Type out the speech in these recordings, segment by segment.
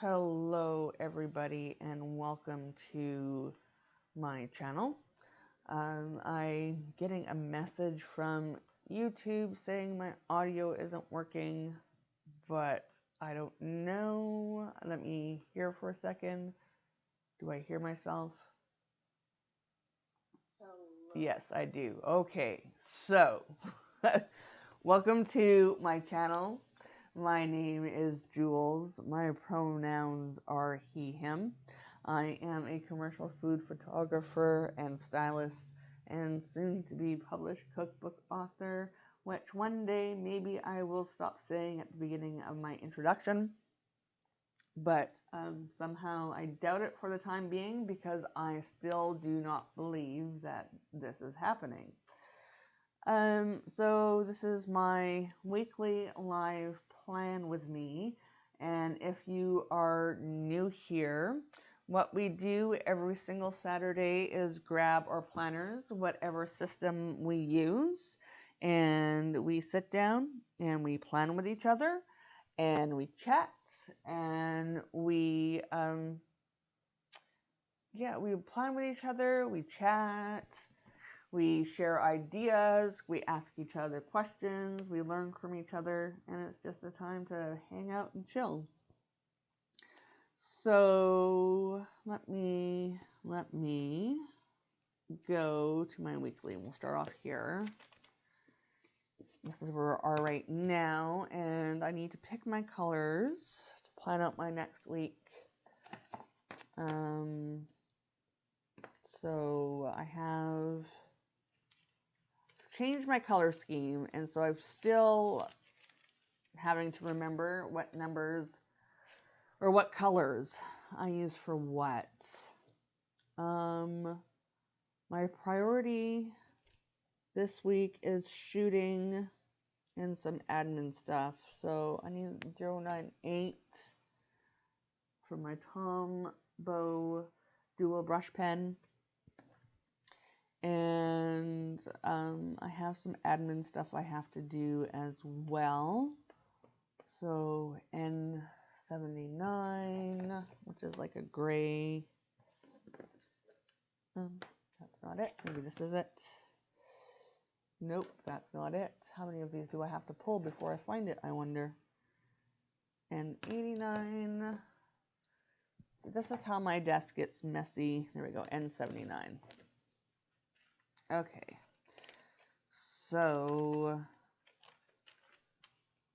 Hello everybody and welcome to my channel. I'm getting a message from YouTube saying my audio isn't working, but I don't know. Let me hear for a second. Do I hear myself? Hello. Yes, I do. Okay, so welcome to my channel. My name is Jules. My pronouns are he, him. I am a commercial food photographer and stylist and soon to be published cookbook author, which one day maybe I will stop saying at the beginning of my introduction. But somehow I doubt it for the time being because I still do not believe that this is happening. So this is my weekly live plan with me, and if you are new here, what we do every single Saturday is grab our planners, whatever system we use, and we sit down and we plan with each other and we chat and we plan with each other, we chat, we share ideas, we ask each other questions, we learn from each other, and it's just a time to hang out and chill. So let me go to my weekly, and we'll start off here. This is where we are right now, and I need to pick my colors to plan out my next week. So I have changed my color scheme, and so I'm still having to remember what numbers or what colors I use for what. My priority this week is shooting and some admin stuff, so I need 098 for my Tombow dual brush pen. And I have some admin stuff I have to do as well. So N79, which is like a gray. That's not it. Maybe this is it. Nope, that's not it. How many of these do I have to pull before I find it, I wonder? N89. This is how my desk gets messy. There we go, N79. Okay, so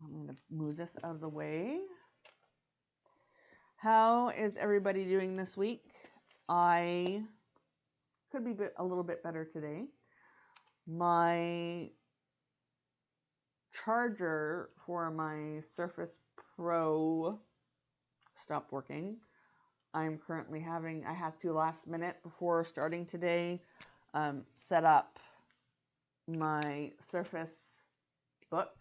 I'm going to move this out of the way. How is everybody doing this week? I could be a little bit better today. My charger for my Surface Pro stopped working. I'm currently I had to last minute before starting today set up my Surface Book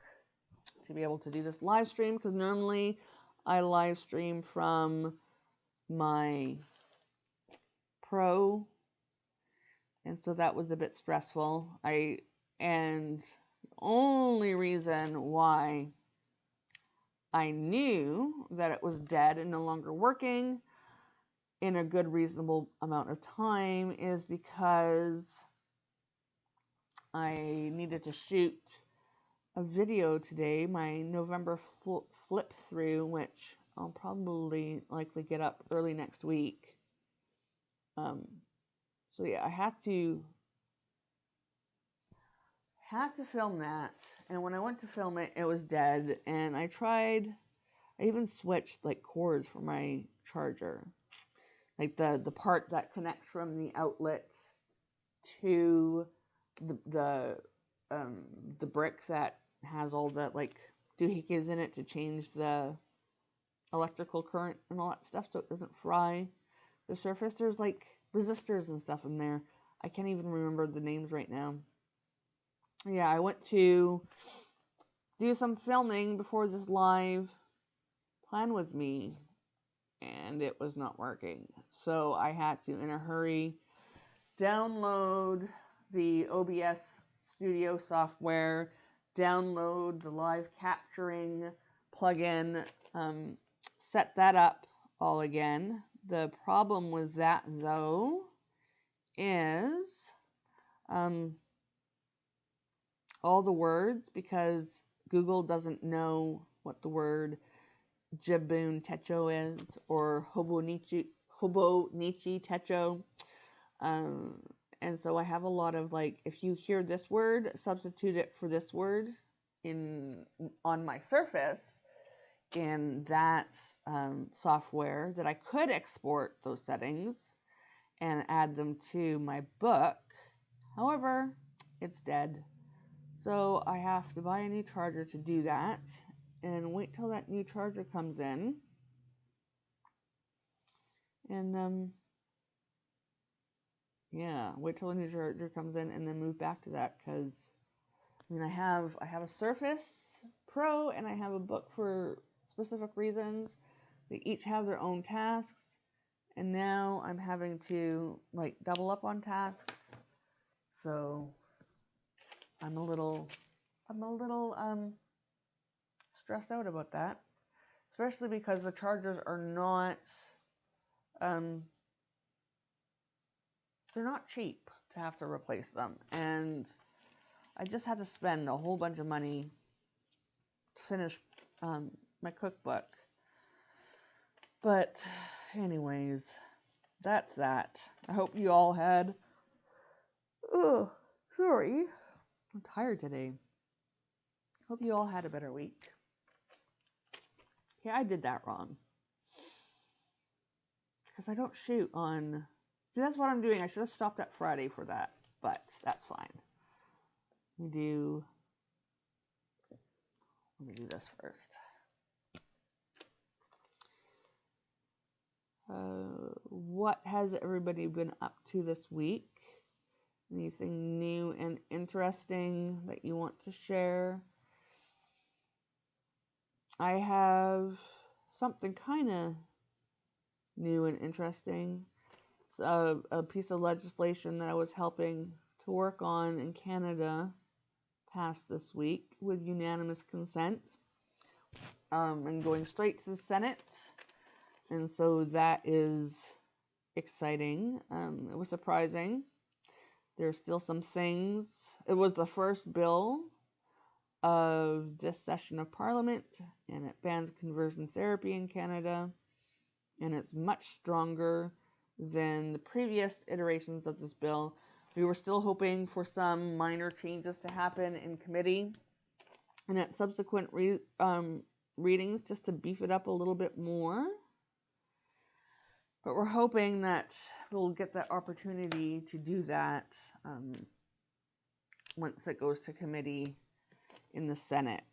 to be able to do this live stream, because normally I live stream from my Pro, and so that was a bit stressful. And the only reason why I knew that it was dead and no longer working in a good reasonable amount of time is because I needed to shoot a video today, my November flip through, which I'll probably likely get up early next week. So yeah, I had to film that, and when I went to film it, it was dead, and I even switched like cords for my charger, like the part that connects from the outlet to the brick that has all the like doohickeys in it to change the electrical current and all that stuff so it doesn't fry the surface. There's like resistors and stuff in there. I can't even remember the names right now. Yeah, I went to do some filming before this live plan with me, and it was not working. So I had to, in a hurry, download the OBS Studio software, download the live capturing plugin, set that up all again. The problem with that, though, is all the words, because Google doesn't know what the word Jibun Techo is, or Hobonichi Techo. And so I have a lot of, like, if you hear this word, substitute it for this word on my Surface in that software that I could export those settings and add them to my book. However, it's dead. So I have to buy a new charger to do that and wait till that new charger comes in. And yeah, wait till the new charger comes in and then move back to that, because I mean I have a Surface Pro and I have a book for specific reasons. They each have their own tasks, and now I'm having to like double up on tasks. So I'm a little stressed out about that, especially because the chargers are not they're not cheap to have to replace them, and I just had to spend a whole bunch of money to finish my cookbook. But anyways, that's that. I hope you all had sorry, I'm tired today. Hope you all had a better week. Yeah, I did that wrong, because I don't shoot on... See, that's what I'm doing. I should have stopped at Friday for that, but that's fine. Let me do this first. What has everybody been up to this week? Anything new and interesting that you want to share? I have something kind of new and interesting. It's a piece of legislation that I was helping to work on in Canada passed this week with unanimous consent, and going straight to the Senate. And so that is exciting. It was surprising. There's still some things. It was the first bill of this session of Parliament, and it bans conversion therapy in Canada, and it's much stronger than the previous iterations of this bill. We were still hoping for some minor changes to happen in committee and at subsequent readings, just to beef it up a little bit more. But we're hoping that we'll get that opportunity to do that once it goes to committee in the Senate.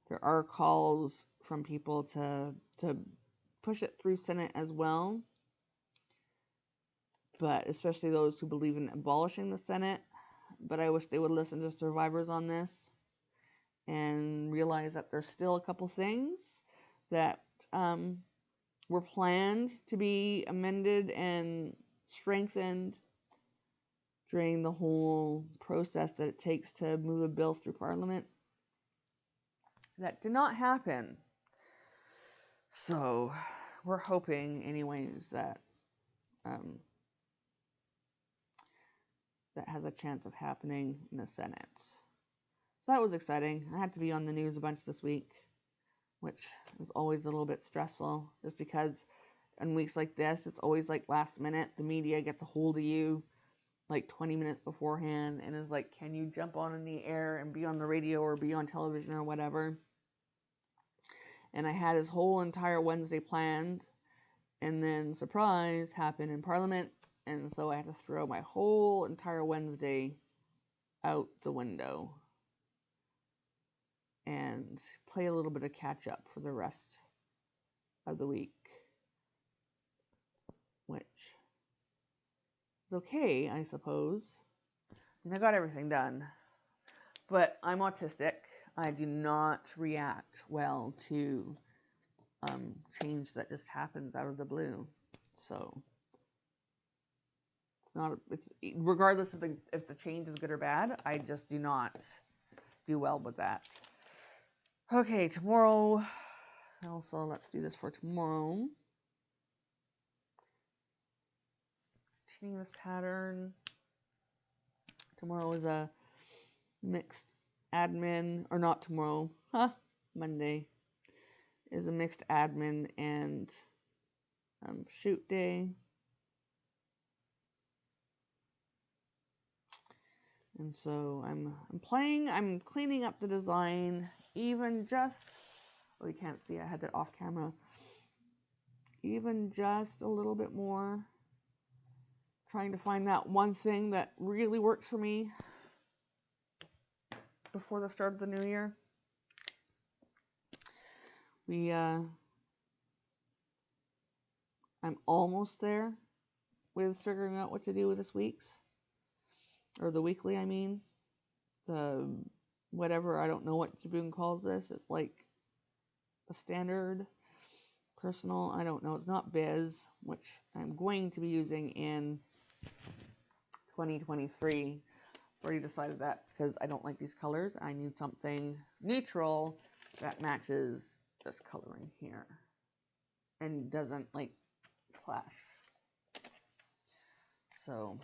There are calls from people to push it through Senate as well, but especially those who believe in abolishing the Senate. But I wish they would listen to survivors on this and realize that there's still a couple things that were planned to be amended and strengthened during the whole process that it takes to move a bill through Parliament. That did not happen. So we're hoping anyways that that has a chance of happening in the Senate. So that was exciting. I had to be on the news a bunch this week, which is always a little bit stressful, just because in weeks like this, it's always like last minute. The media gets a hold of you like 20 minutes beforehand and is like, can you jump on in the air and be on the radio or be on television or whatever? And I had this whole entire Wednesday planned, and then surprise happened in Parliament, and so I had to throw my whole entire Wednesday out the window and play a little bit of catch up for the rest of the week, which is okay, I suppose. And I got everything done, but I'm autistic. I do not react well to change that just happens out of the blue. So it's regardless of if the change is good or bad, I just do not do well with that. Okay, tomorrow. Also, let's do this for tomorrow. sectioning this pattern. Tomorrow is a mixed admin, or not tomorrow, Monday is a mixed admin and shoot day. And so I'm cleaning up the design, even just, oh, you can't see, I had that off camera, even just a little bit more, trying to find that one thing that really works for me before the start of the new year. I'm almost there with figuring out what to do with this week's, or the weekly, I mean. The whatever, I don't know what Jibun calls this. It's like a standard, personal, I don't know. It's not biz, which I'm going to be using in 2023. Already decided that because I don't like these colors. I need something neutral that matches this coloring here and doesn't like clash. So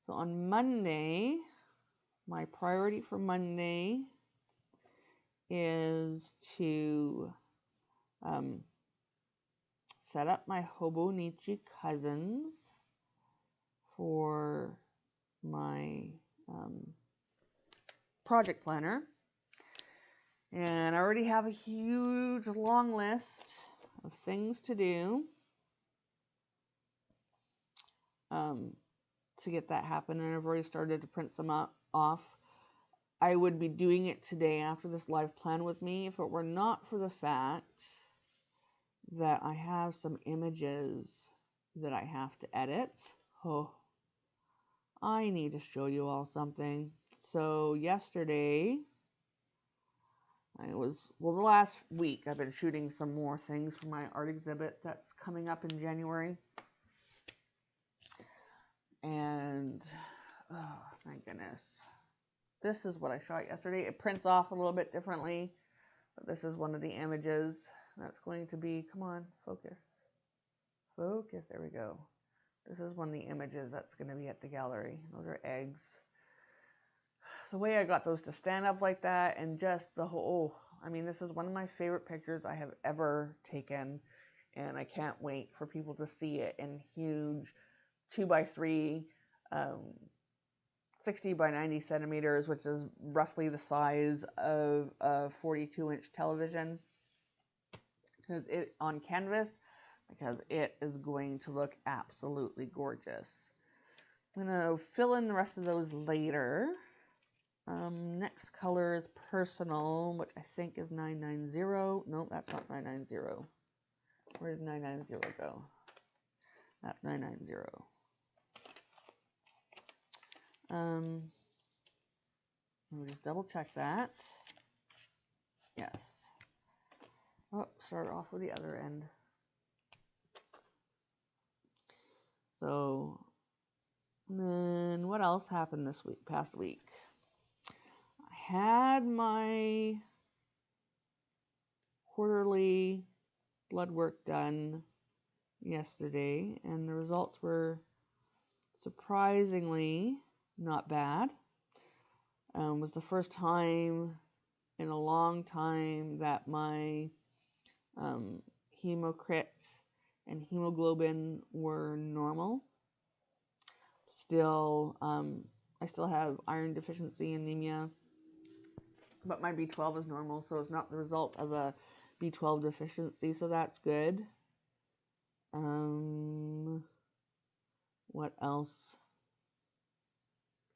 on Monday, my priority for Monday is to set up my Hobonichi cousins for my project planner. And I already have a huge long list of things to do to get that happen, and I've already started to print some off. I would be doing it today after this live plan with me if it were not for the fact that I have some images that I have to edit. Oh, I need to show you all something. So yesterday, the last week I've been shooting some more things for my art exhibit that's coming up in January. And, oh my goodness. This is what I shot yesterday. It prints off a little bit differently, but this is one of the images. That's going to be, come on, focus. Focus, there we go. This is one of the images that's going to be at the gallery. Those are eggs. The way I got those to stand up like that, and just the whole, I mean, this is one of my favorite pictures I have ever taken, and I can't wait for people to see it in huge 2x3, 60 by 90 centimeters, which is roughly the size of a 42-inch television, because it on canvas, because it is going to look absolutely gorgeous. I'm going to fill in the rest of those later. Next color is personal, which I think is 990. Nope, that's not 990. Where did 990 go? That's 990. Let me just double check that. Yes. Oh, start off with the other end. So, and then what else happened this week, past week? I had my quarterly blood work done yesterday, and the results were surprisingly not bad. It was the first time in a long time that my hemocrit and hemoglobin were normal. Still, I still have iron deficiency anemia, but my B12 is normal, so it's not the result of a B12 deficiency, so that's good. What else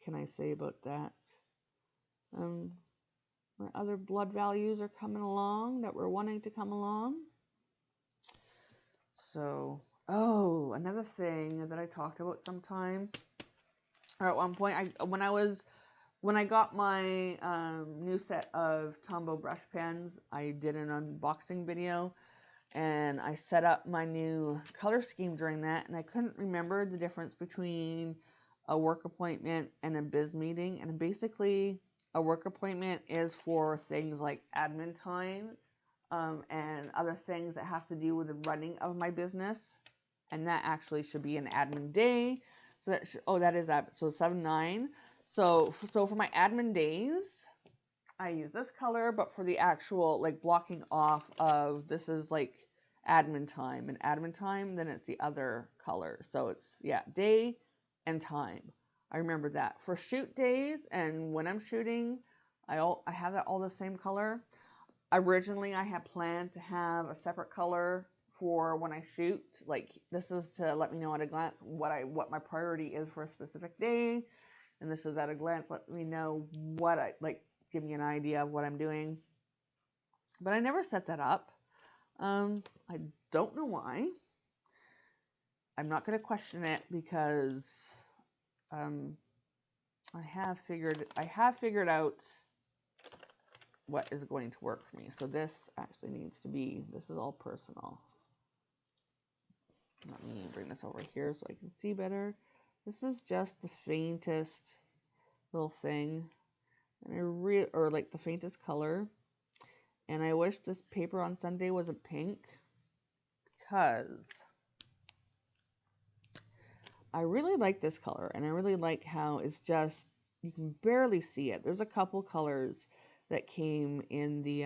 can I say about that? My other blood values are coming along that we're wanting to come along. So, oh, another thing that I talked about sometime, or at one point, when I got my new set of Tombow brush pens, I did an unboxing video, and I set up my new color scheme during that, and I couldn't remember the difference between a work appointment and a biz meeting. And basically, a work appointment is for things like admin time. and other things that have to do with the running of my business. And that actually should be an admin day. So that oh, that is that. So 7/9. So for my admin days, I use this color, but for the actual like blocking off of this is like admin time and admin time, then it's the other color. So it's yeah, day and time. I remember that. For shoot days and when I'm shooting, I have that all the same color. Originally I had planned to have a separate color for when I shoot. Like this is to let me know at a glance what my priority is for a specific day. And this is at a glance let me know what I like, give me an idea of what I'm doing. But I never set that up. I don't know why. I'm not going to question it because I have figured out what is going to work for me. So this actually needs to be, this is all personal. Let me bring this over here so I can see better. This is just the faintest little thing, and or like the faintest color. And I wish this paper on Sunday wasn't pink because I really like this color, and I really like how it's just, you can barely see it. There's a couple colors that came in the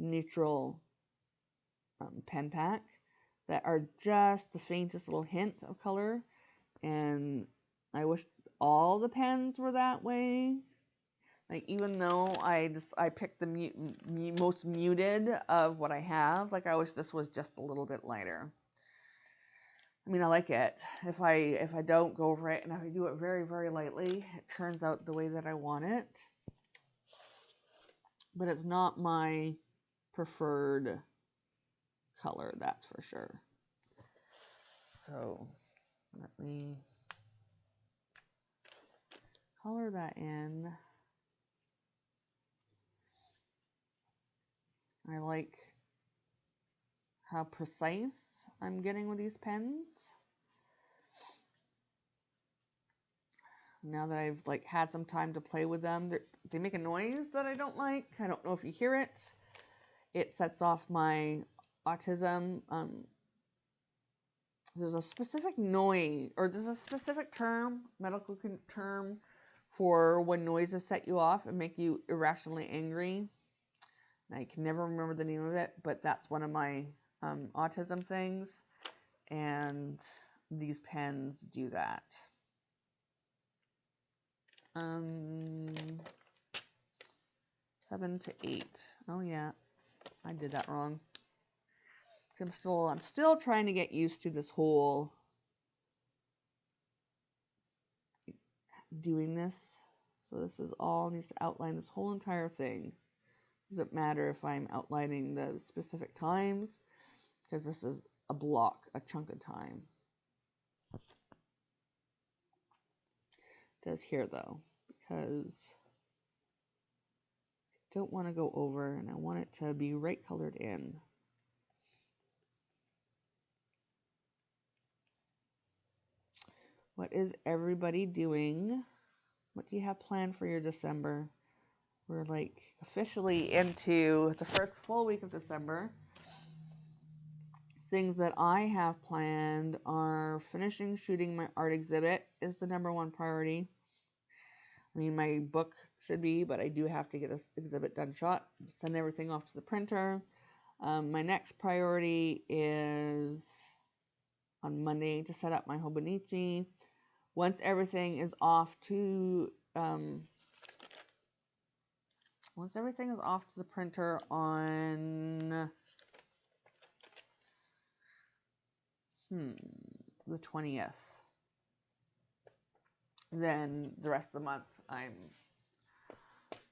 neutral pen pack that are just the faintest little hint of color, and I wish all the pens were that way. Like even though I picked the most muted of what I have, like I wish this was just a little bit lighter. I mean, I like it. If I don't go over it and if I do it very, very lightly, it turns out the way that I want it. But it's not my preferred color, that's for sure. So let me color that in. I like how precise I'm getting with these pens. Now that I've like had some time to play with them, they make a noise that I don't like. I don't know if you hear it. It sets off my autism. There's a specific noise, or there's a specific term, medical term, for when noises set you off and make you irrationally angry. And I can never remember the name of it, but that's one of my autism things. And these pens do that. 7 to 8. Oh yeah, I did that wrong. I'm still trying to get used to this whole doing this. So this is all needs to outline this whole entire thing. Doesn't matter if I'm outlining the specific times, because this is a block, a chunk of time. It does here though, because I don't want to go over and I want it to be right colored in. What is everybody doing? What do you have planned for your December? We're like officially into the first full week of December. Things that I have planned are finishing shooting my art exhibit is the #1 priority. I mean, my book should be, but I do have to get this exhibit done shot, send everything off to the printer. My next priority is on Monday to set up my Hobonichi. Once everything is off to the printer on the 20th, then the rest of the month I'm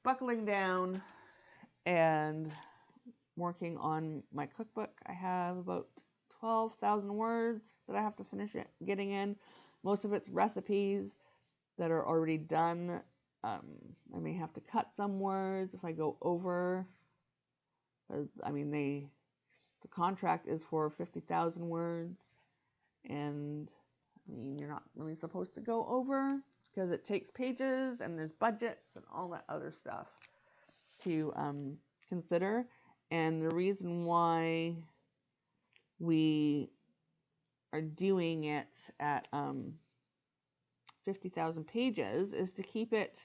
buckling down and working on my cookbook. I have about 12,000 words that I have to finish getting in. Most of it's recipes that are already done. I may have to cut some words if I go over. I mean, the contract is for 50,000 words, and I mean, you're not really supposed to go over because it takes pages and there's budgets and all that other stuff to consider. And the reason why we are doing it at 50,000 pages is to keep it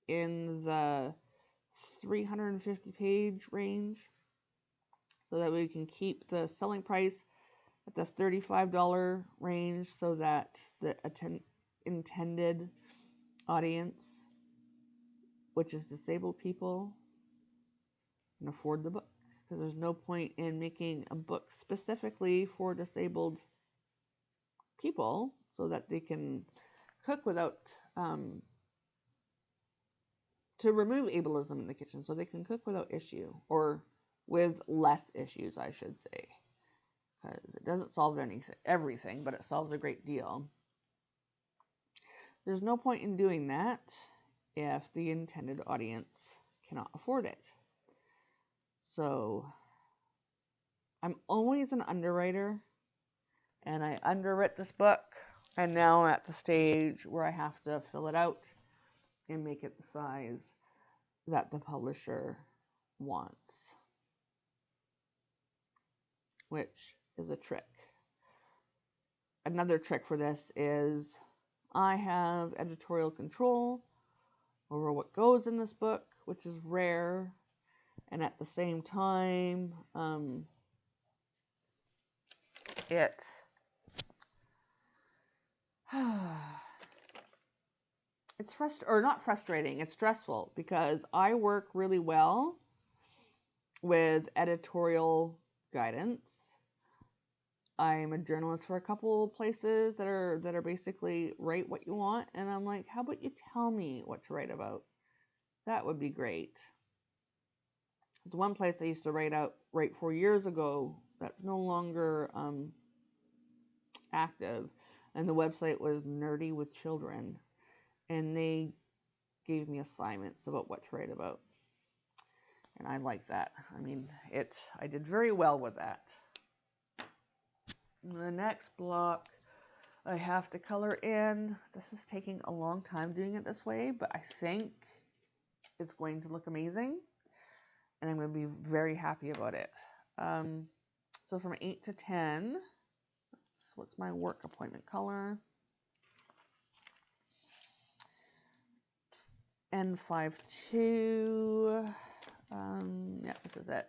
in the 350 page range, so that we can keep the selling price at the $35 range, so that the intended audience, which is disabled people, can afford the book. Because there's no point in making a book specifically for disabled people so that they can cook without to remove ableism in the kitchen, so they can cook without issue, or with less issues, I should say, because it doesn't solve everything, but it solves a great deal. There's no point in doing that if the intended audience cannot afford it. So I'm always an underwriter, and I underwrit this book, and now I'm at the stage where I have to fill it out and make it the size that the publisher wants, which is a trick. Another trick for this is I have editorial control over what goes in this book, which is rare, and at the same time, it's not frustrating, it's stressful, because I work really well with editorial guidance. I'm a journalist for a couple places that are basically write what you want, and I'm like, how about you tell me what to write about? That would be great. There's one place I used to write 4 years ago that's no longer active, and the website was Nerdy with Children, and they gave me assignments about what to write about, and I like that. I mean, I did very well with that. The next block I have to color in. This is taking a long time doing it this way, but I think it's going to look amazing, and I'm going to be very happy about it. So from 8 to 10, what's my work appointment color? N52. Yeah, this is it.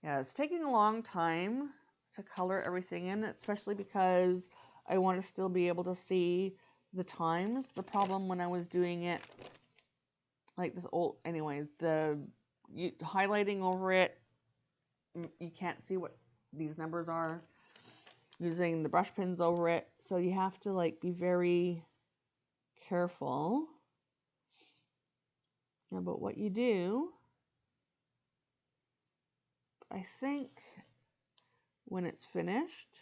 Yeah, it's taking a long time to color everything in, especially because I want to still be able to see the times. The problem when I was doing it like this highlighting over it, you can't see what these numbers are. Using the brush pins over it, so you have to be very careful about what you do. I think when it's finished,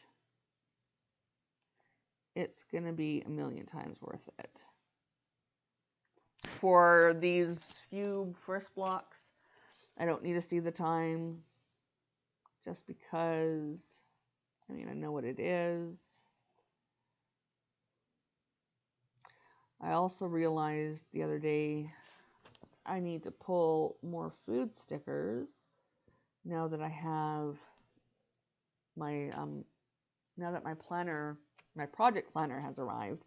it's going to be a million times worth it. For these few first blocks, I don't need to see the time, just because, I know what it is. I also realized the other day I need to pull more food stickers now that I have my now that my project planner has arrived.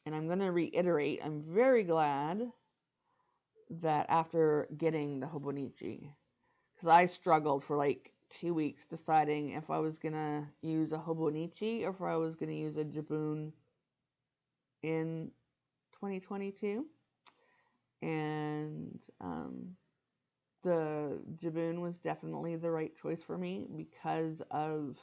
And I'm going to reiterate, I'm very glad that after getting the Hobonichi, because I struggled for 2 weeks deciding if I was going to use a Hobonichi or if I was going to use a Jibun in 2022. And the Jibun was definitely the right choice for me because of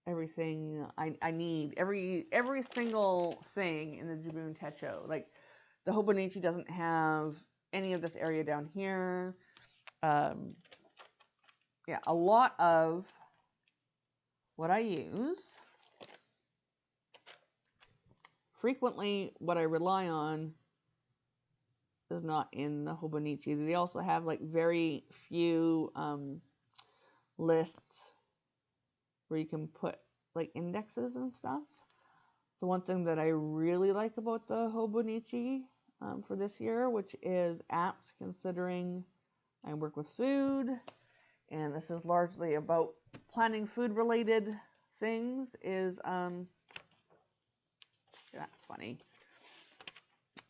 everything I need, every single thing in the Jibun Techo. The Hobonichi doesn't have any of this area down here. Yeah, a lot of what I use, frequently what I rely on, is not in the Hobonichi. They also have very few lists where you can put indexes and stuff. the one thing that I really like about the Hobonichi for this year, which is apt considering I work with food, and this is largely about planning food-related things, is, that's funny,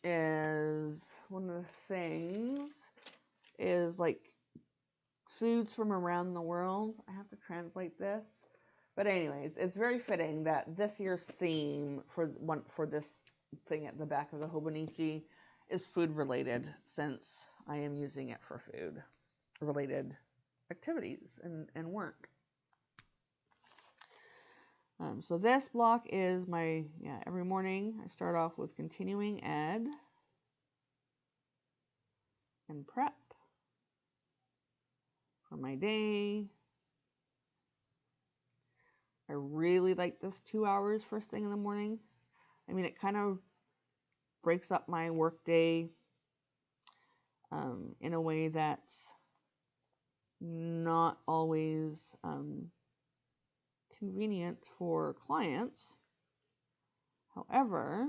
is one of the things is like foods from around the world. I have to translate this. But anyways, it's very fitting that this year's theme for this thing at the back of the Hobonichi is food related, since I am using it for food related activities and work. So this block is my, every morning I start off with continuing ed and prep for my day. I really like this 2 hours first thing in the morning. I mean, it kind of breaks up my work day in a way that's not always convenient for clients. However,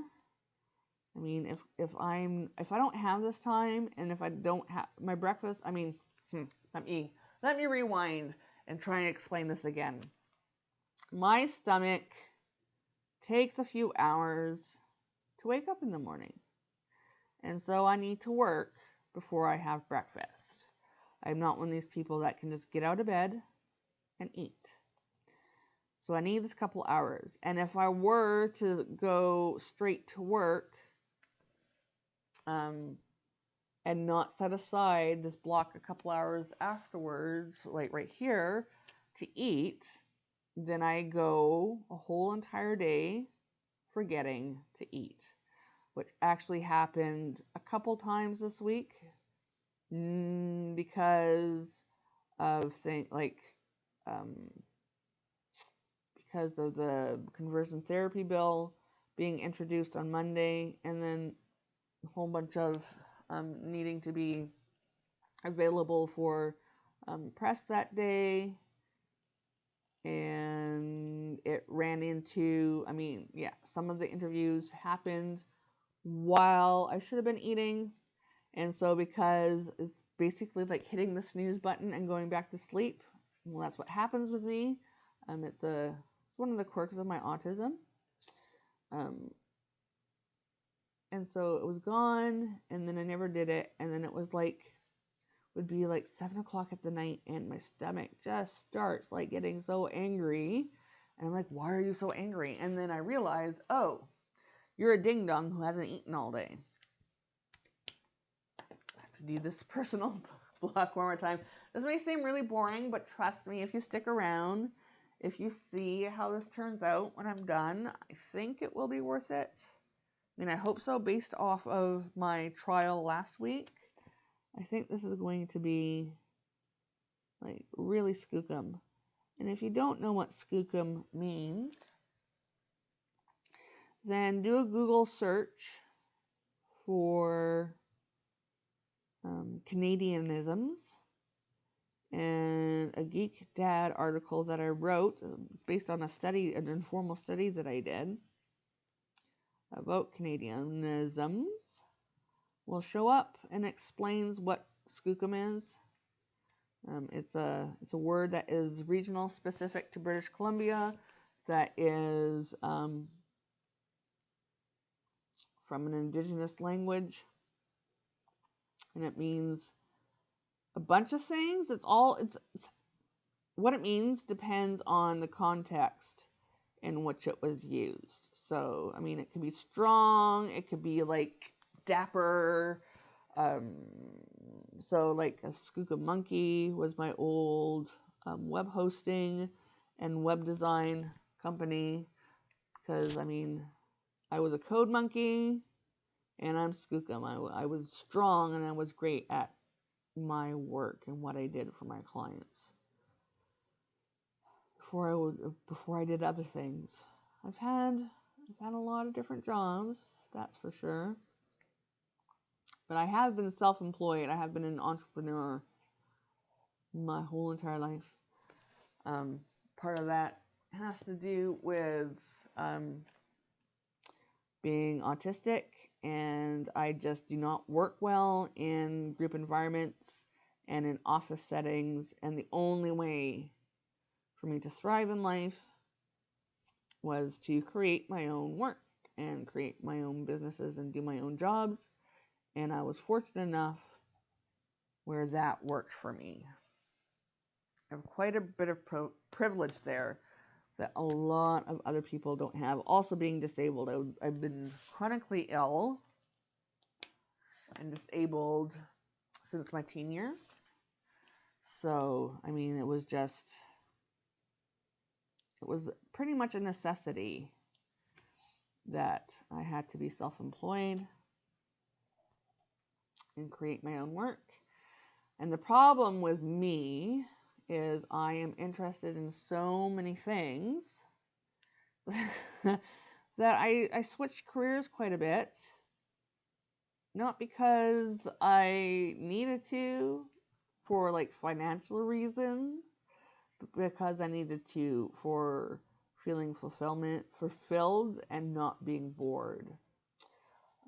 I mean, if I don't have this time, and if I don't have my breakfast, I mean, let me rewind and try and explain this again. My stomach takes a few hours to wake up in the morning, and so I need to work before I have breakfast. I'm not one of these people that can just get out of bed and eat. So I need this couple hours. And if I were to go straight to work and not set aside this block a couple hours afterwards, like right here, to eat, then I go a whole entire day forgetting to eat, which actually happened a couple times this week because of because of the conversion therapy bill being introduced on Monday, and then a whole bunch of needing to be available for press that day. And it ran into, some of the interviews happened while I should have been eating. And so because it's basically like hitting the snooze button and going back to sleep, well, that's what happens with me. It's one of the quirks of my autism. And so it was gone, and then I never did it, and then it would be like 7 o'clock at the night, and my stomach just starts like getting so angry, and I'm like, why are you so angry? And then I realized, oh, you're a ding dong who hasn't eaten all day. I have to do this personal block one more time. This may seem really boring, but trust me, if you stick around, if you see how this turns out when I'm done, I think it will be worth it. I mean, I hope so, based off of my trial last week. I think this is going to be like really skookum. And if you don't know what skookum means, then do a Google search for Canadianisms, and a Geek Dad article that I wrote based on an informal study that I did about Canadianisms will show up and explains what skookum is. It's a word that is regional specific to British Columbia, that is from an indigenous language, and it means a bunch of things. It's what it means depends on the context in which it was used. So, I mean, it could be strong, it could be like dapper. So like a Skookum Monkey was my old web hosting and web design company, because I was a code monkey and I'm Skookum. I was strong and I was great at my work and what I did for my clients before I did other things. I've had a lot of different jobs, that's for sure. But I have been self-employed. I have been an entrepreneur my whole entire life. Part of that has to do with being autistic, and I just do not work well in group environments and in office settings. And the only way for me to thrive in life was to create my own work and create my own businesses and do my own jobs. And I was fortunate enough where that worked for me. I have quite a bit of privilege there that a lot of other people don't have. Also, being disabled, I've been chronically ill and disabled since my teen years. So, I mean, it was pretty much a necessity that I had to be self-employed and create my own work. And the problem with me is I am interested in so many things that I switched careers quite a bit. Not because I needed to for like financial reasons, but because I needed to for feeling fulfilled and not being bored.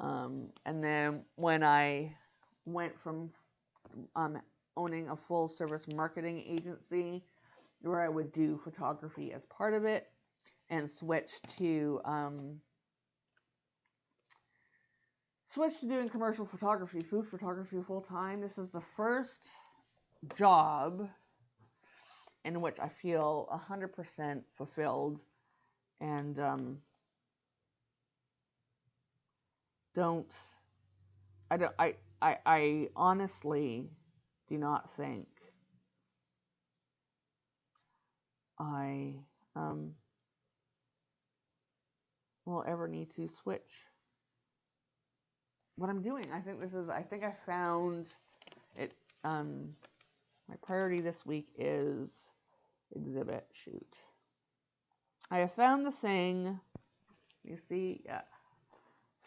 And then when I went from owning a full service marketing agency where I would do photography as part of it and switch to doing commercial photography, food photography full time. This is the first job in which I feel 100% fulfilled and I honestly do not think I will ever need to switch what I'm doing. I think I found it. My priority this week is exhibit shoot. I have found the thing, you see, yeah,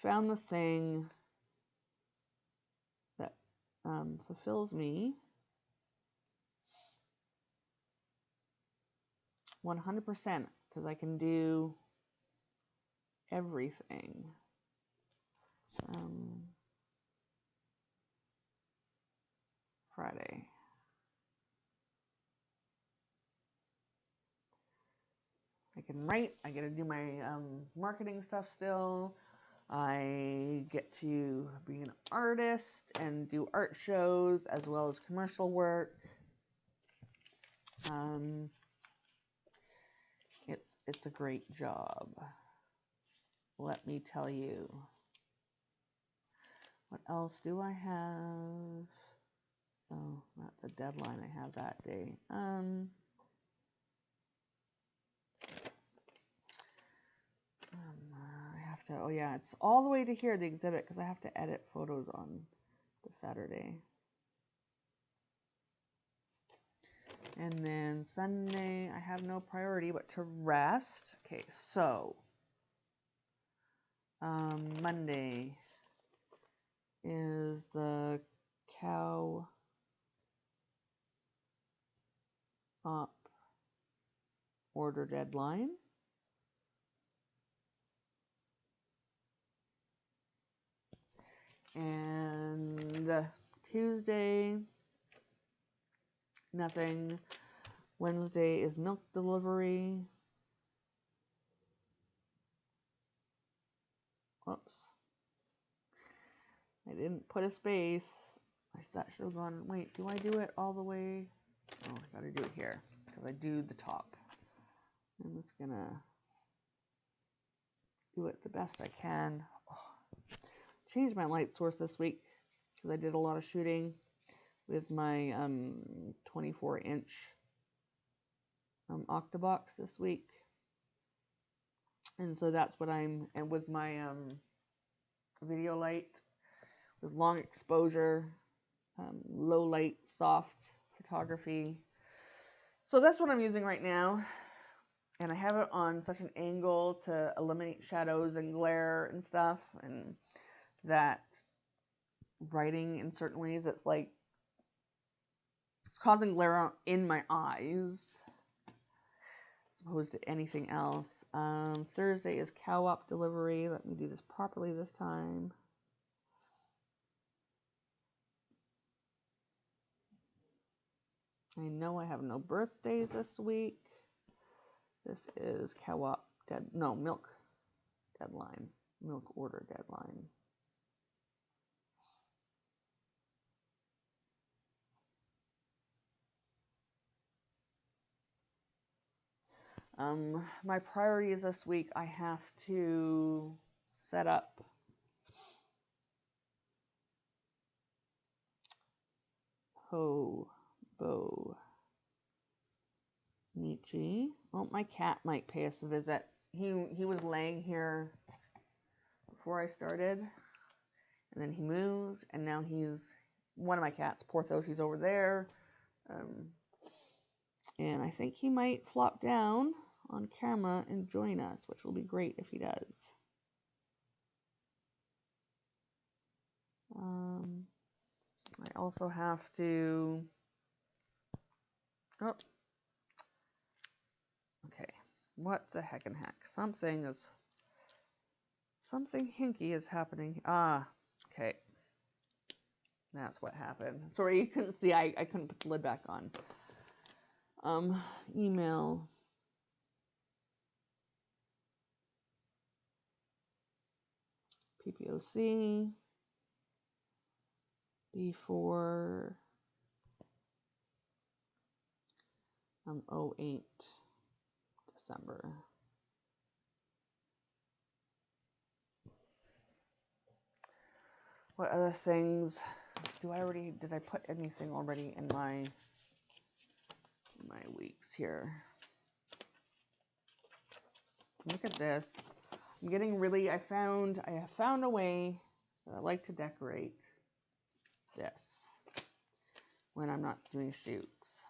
found the thing that fulfills me 100% because I can do everything. Friday. I can write. I get to do my marketing stuff still. I get to be an artist and do art shows as well as commercial work. It's a great job. Let me tell you. What else do I have? Oh, that's a deadline I have that day. I have to, oh yeah, it's all the way to here, the exhibit, because I have to edit photos on the Saturday. And then Sunday, I have no priority but to rest. Okay, so Monday is the cow op order deadline. And Tuesday, nothing. Wednesday is milk delivery. Whoops. I didn't put a space. That should have gone. Wait, do I do it all the way? Oh, I gotta do it here because I do the top. I'm just gonna do it the best I can. Oh. Changed my light source this week because I did a lot of shooting with my 24-inch Octabox this week. And so that's what and with my video light with long exposure, low light, soft photography. So that's what I'm using right now. And I have it on such an angle to eliminate shadows and glare and stuff. And that writing in certain ways, it's causing glare in my eyes. opposed to anything else. Thursday is co-op delivery. Let me do this properly this time. I know I have no birthdays this week. This is co-op milk deadline. Milk order deadline. My priorities this week, I have to set up Bo Nietzsche. Oh, my cat might pay us a visit. He was laying here before I started, and then he moved, and now he's one of my cats, Porthos. He's over there, and I think he might flop down on camera and join us, which will be great if he does. I also have to. Oh. Okay. What the heck and heck? Something hinky is happening. Ah. Okay. That's what happened. Sorry, you couldn't see. I couldn't put the lid back on. Email. PPOC. Before 08 December. What other things did I put anything already in my weeks here? Look at this. I'm getting really, I have found a way that I like to decorate this when I'm not doing shoots.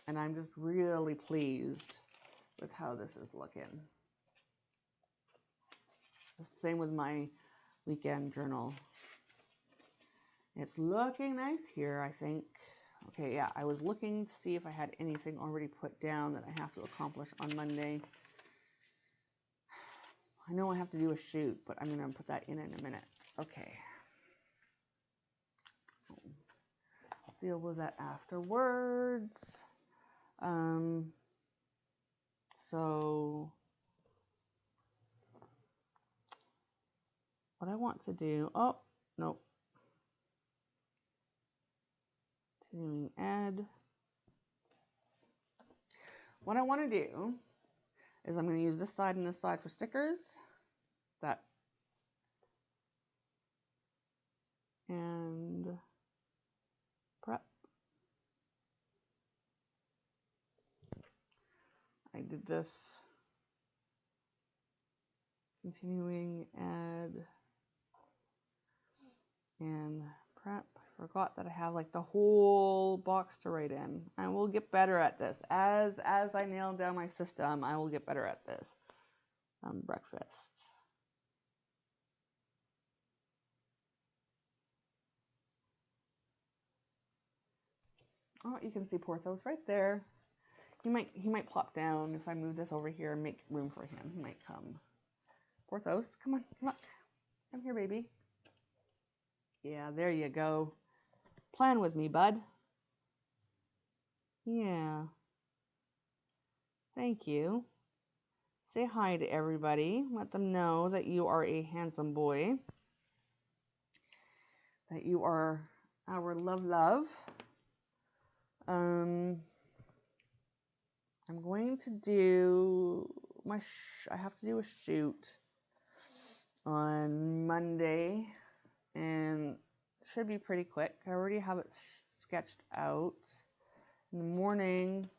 And I'm just really pleased with how this is looking. Same with my weekend journal. It's looking nice here, I think. Okay, yeah, I was looking to see if I had anything already put down that I have to accomplish on Monday. I know I have to do a shoot, but I'm going to put that in a minute. Okay. I'll deal with that afterwards. So what I want to do, oh, nope. Continuing add. What I want to do is I'm going to use this side and this side for stickers. And prep. I did this. Continuing add and prep. I forgot that I have like the whole box to write in. I will get better at this. As I nail down my system, I will get better at this. Breakfast. Oh, you can see Porthos right there. He might plop down if I move this over here and make room for him. He might come. Porthos, come on, look. Come here, baby. Yeah, there you go. Plan with me, bud. Yeah. Thank you. Say hi to everybody. Let them know that you are a handsome boy. That you are our love. I'm going to do I have to do a shoot on Monday, and it should be pretty quick. I already have it sketched out. In the morning,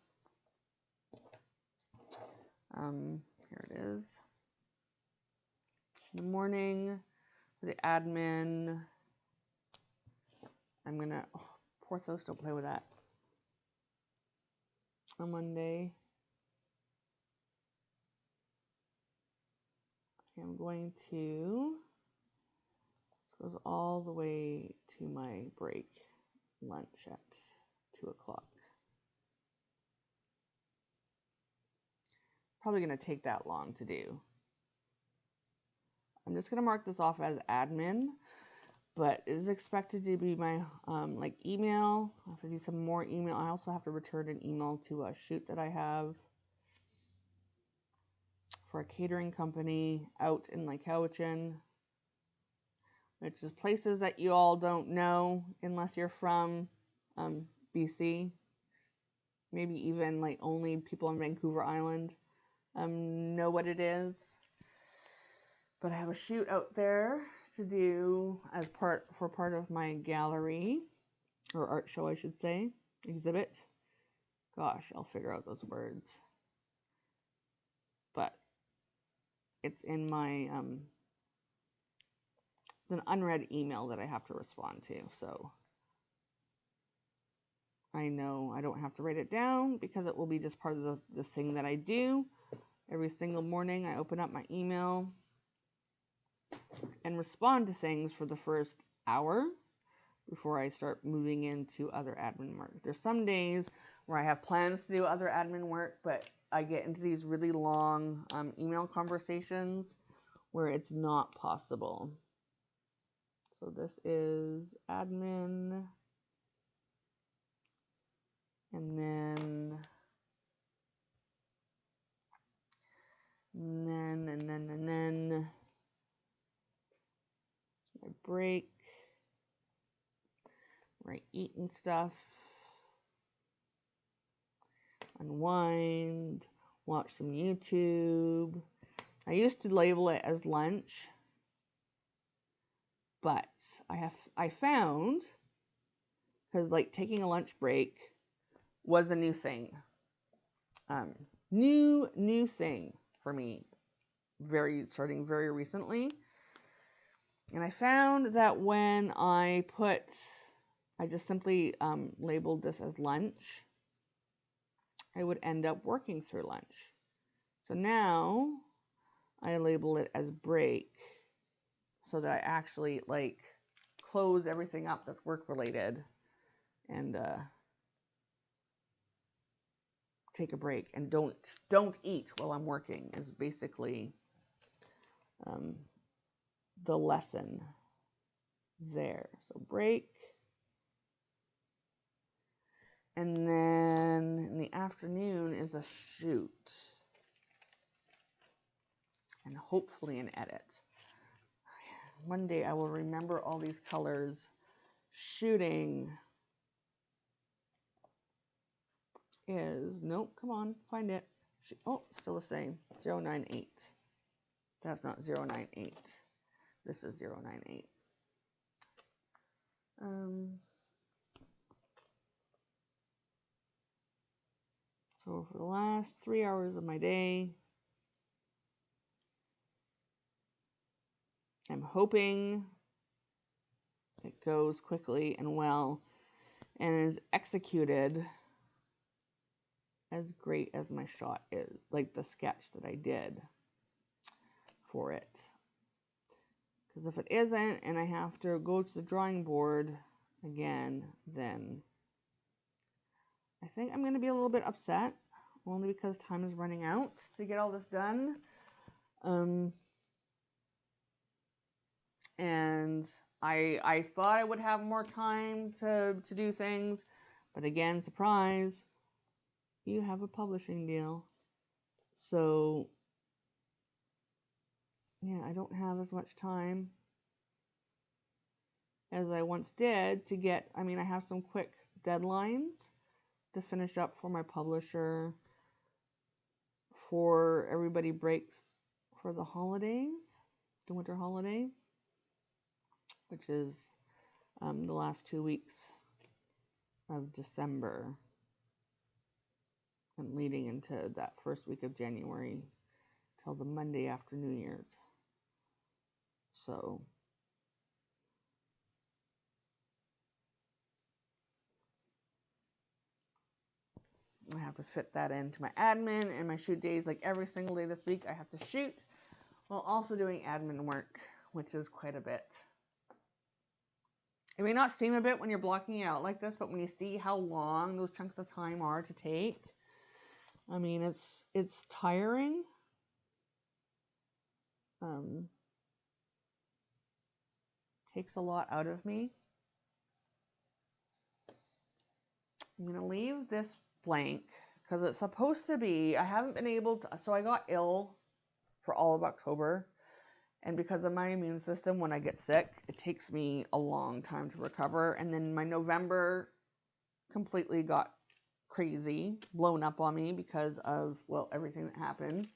here it is. In the morning, for the admin, I'm gonna, Porthos, don't play with that. On Monday, I'm going to, this goes all the way to my break, lunch at 2 o'clock. probably going to take that long to do. I'm just going to mark this off as admin, but it is expected to be my like email. I have to do some more email. I also have to return an email to a shoot that I have for a catering company out in Lake Cowichan, which is places that you all don't know unless you're from BC. Maybe even like only people on Vancouver Island know what it is. But I have a shoot out there to do as part of my gallery, or art show, I should say, exhibit. Gosh, I'll figure out those words. But it's in my it's an unread email that I have to respond to, so I know I don't have to write it down because it will be just part of the thing that I do. Every single morning I open up my email and respond to things for the first hour before I start moving into other admin work. There's some days where I have plans to do other admin work, but I get into these really long email conversations where it's not possible. So this is admin, and then my break, where I eat and stuff, unwind, watch some YouTube. I used to label it as lunch, but I found, because like taking a lunch break was a new thing. New thing for me, starting very recently. And I found that when I just simply labeled this as lunch, I would end up working through lunch. So now I label it as break so that I actually like close everything up that's work related and take a break and don't eat while I'm working is basically the lesson there. So break. And then in the afternoon is a shoot. And hopefully an edit. One day I will remember all these colors. Shooting is, nope, come on, find it. Oh, still the same, 098. That's not 098. This is 098. So for the last 3 hours of my day, I'm hoping it goes quickly and well and is executed as great as my shot is, like the sketch that I did for it. Because if it isn't and I have to go to the drawing board again, then I think I'm going to be a little bit upset, only because time is running out to get all this done. And I thought I would have more time to do things, but again, surprise, you have a publishing deal. So yeah, I don't have as much time as I once did to get, I mean, I have some quick deadlines to finish up for my publisher for everybody breaks for the holidays, the winter holiday, which is the last 2 weeks of December and leading into that first week of January till the Monday after New Year's. So I have to fit that into my admin and my shoot days. Like every single day this week I have to shoot while also doing admin work, which is quite a bit. It may not seem a bit when you're blocking it out like this, but when you see how long those chunks of time are to take, I mean, it's tiring. Takes a lot out of me. I'm going to leave this blank because it's supposed to be, I haven't been able to, so I got ill for all of October. And because of my immune system, when I get sick, it takes me a long time to recover. And then my November completely got crazy, blown up on me because of, well, everything that happened.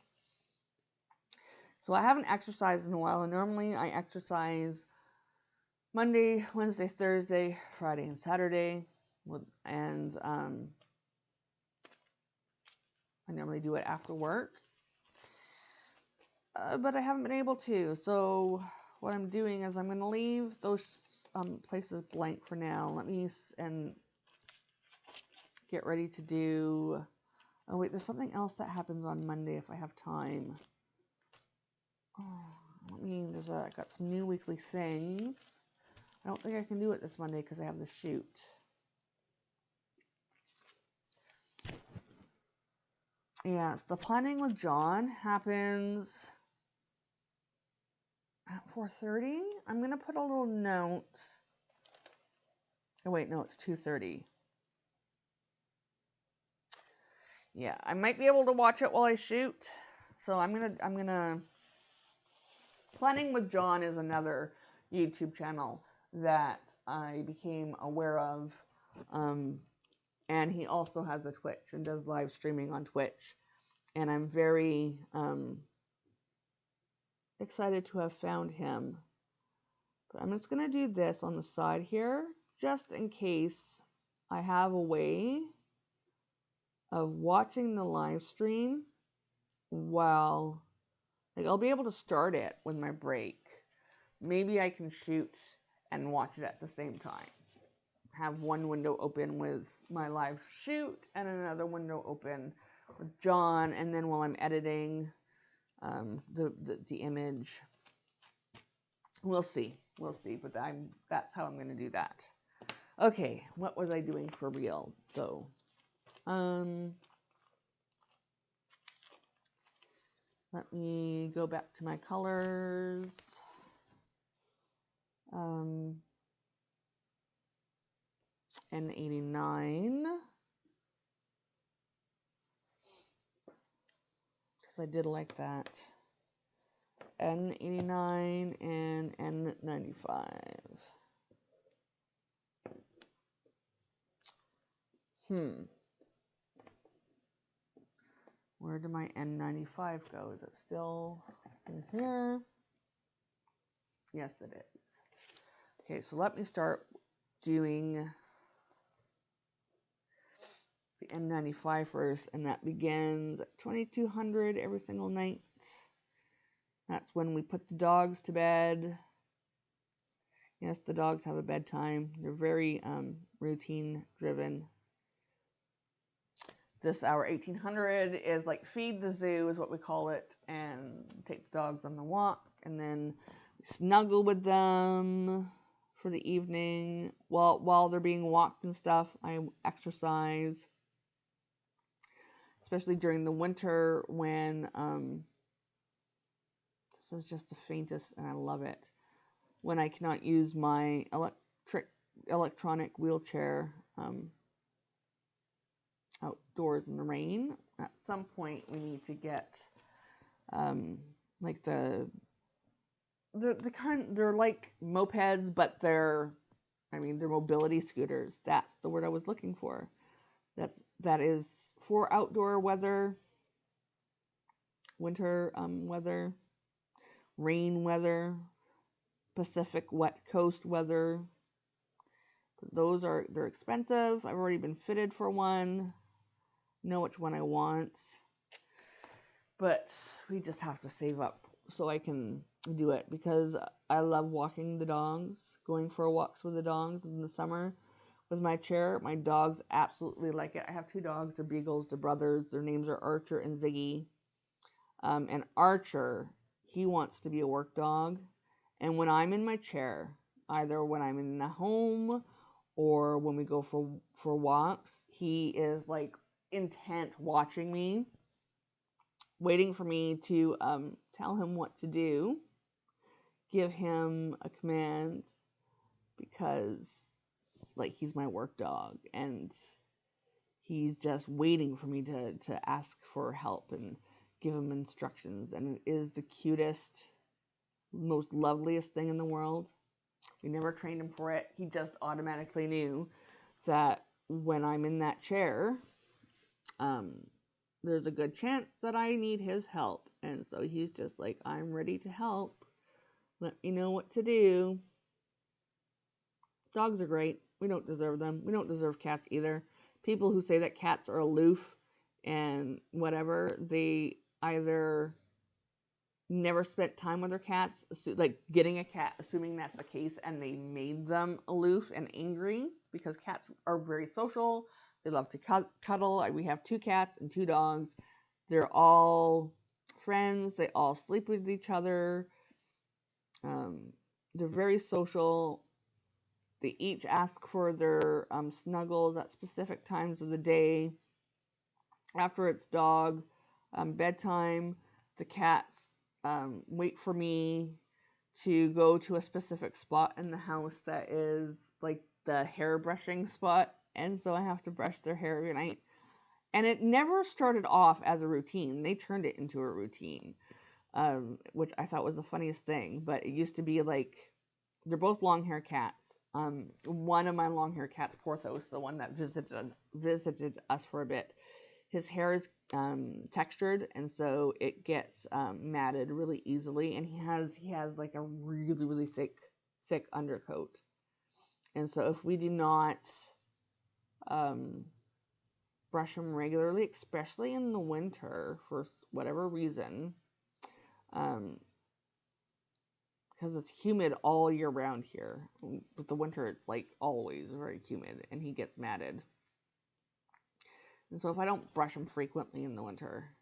So I haven't exercised in a while. And normally I exercise Monday, Wednesday, Thursday, Friday, and Saturday. And I normally do it after work. But I haven't been able to. So what I'm doing is I'm going to leave those places blank for now. Let me get ready to do... Oh, wait, there's something else that happens on Monday if I have time. Oh, I got some new weekly things. I don't think I can do it this Monday because I have the shoot. Yeah, the planning with John happens at 4:30. I'm going to put a little note. Oh, wait, no, it's 2:30. Yeah, I might be able to watch it while I shoot. So I'm gonna Planning with John is another YouTube channel that I became aware of. And he also has a Twitch and does live streaming on Twitch. And I'm very excited to have found him. But I'm just gonna do this on the side here, just in case I have a way of watching the live stream while, like, I'll be able to start it with my break. Maybe I can shoot and watch it at the same time. Have one window open with my live shoot and another window open with John, and then while I'm editing the image, we'll see, but that's how I'm going to do that. Okay, what was I doing for real though? Let me go back to my colors. N89, because I did like that. N89 and N95. Where did my N95 go? Is it still in here? Yes, it is. Okay, so let me start doing the N95 first, and that begins at 2200 every single night. That's when we put the dogs to bed. Yes, the dogs have a bedtime. They're very routine driven. This hour 1800 is like feed the zoo is what we call it, and take the dogs on the walk, and then snuggle with them for the evening while they're being walked and stuff. I exercise, especially during the winter when this is just the faintest, and I love it, when I cannot use my electronic wheelchair outdoors in the rain. At some point we need to get like they're like mopeds, but they're mobility scooters. That's the word I was looking for. That is for outdoor weather, winter weather, rain weather, Pacific wet coast weather. They're expensive. I've already been fitted for one. Know which one I want. But we just have to save up so I can do it, because I love walking the dogs, going for walks with the dogs in the summer with my chair. My dogs absolutely like it. I have two dogs. They're beagles. They're brothers. Their names are Archer and Ziggy. And Archer, he wants to be a work dog. And when I'm in my chair, either when I'm in the home or when we go for walks, he is like intent watching me, waiting for me to tell him what to do, give him a command, because like he's my work dog and he's just waiting for me to ask for help and give him instructions. And it is the cutest, most loveliest thing in the world. We never trained him for it. He just automatically knew that when I'm in that chair, there's a good chance that I need his help. And so he's just like, I'm ready to help. Let me know what to do. Dogs are great. We don't deserve them. We don't deserve cats either. People who say that cats are aloof and whatever, they either never spent time with their cats, like getting a cat, assuming that's the case, and they made them aloof and angry, because cats are very social. They love to cuddle. We have 2 cats and 2 dogs. They're all friends. They all sleep with each other. They're very social. They each ask for their snuggles at specific times of the day. After it's dog bedtime, the cats wait for me to go to a specific spot in the house that is like the hair brushing spot. And so I have to brush their hair every night. And it never started off as a routine. They turned it into a routine, which I thought was the funniest thing. But it used to be like, they're both long hair cats. One of my long hair cats, Porthos, the one that visited us for a bit, his hair is textured, and so it gets matted really easily. And he has like a really, really thick undercoat. And so if we do not brush him regularly, especially in the winter for whatever reason, because it's humid all year round here. With the winter, it's like always very humid, and he gets matted. And so if I don't brush him frequently in the winter,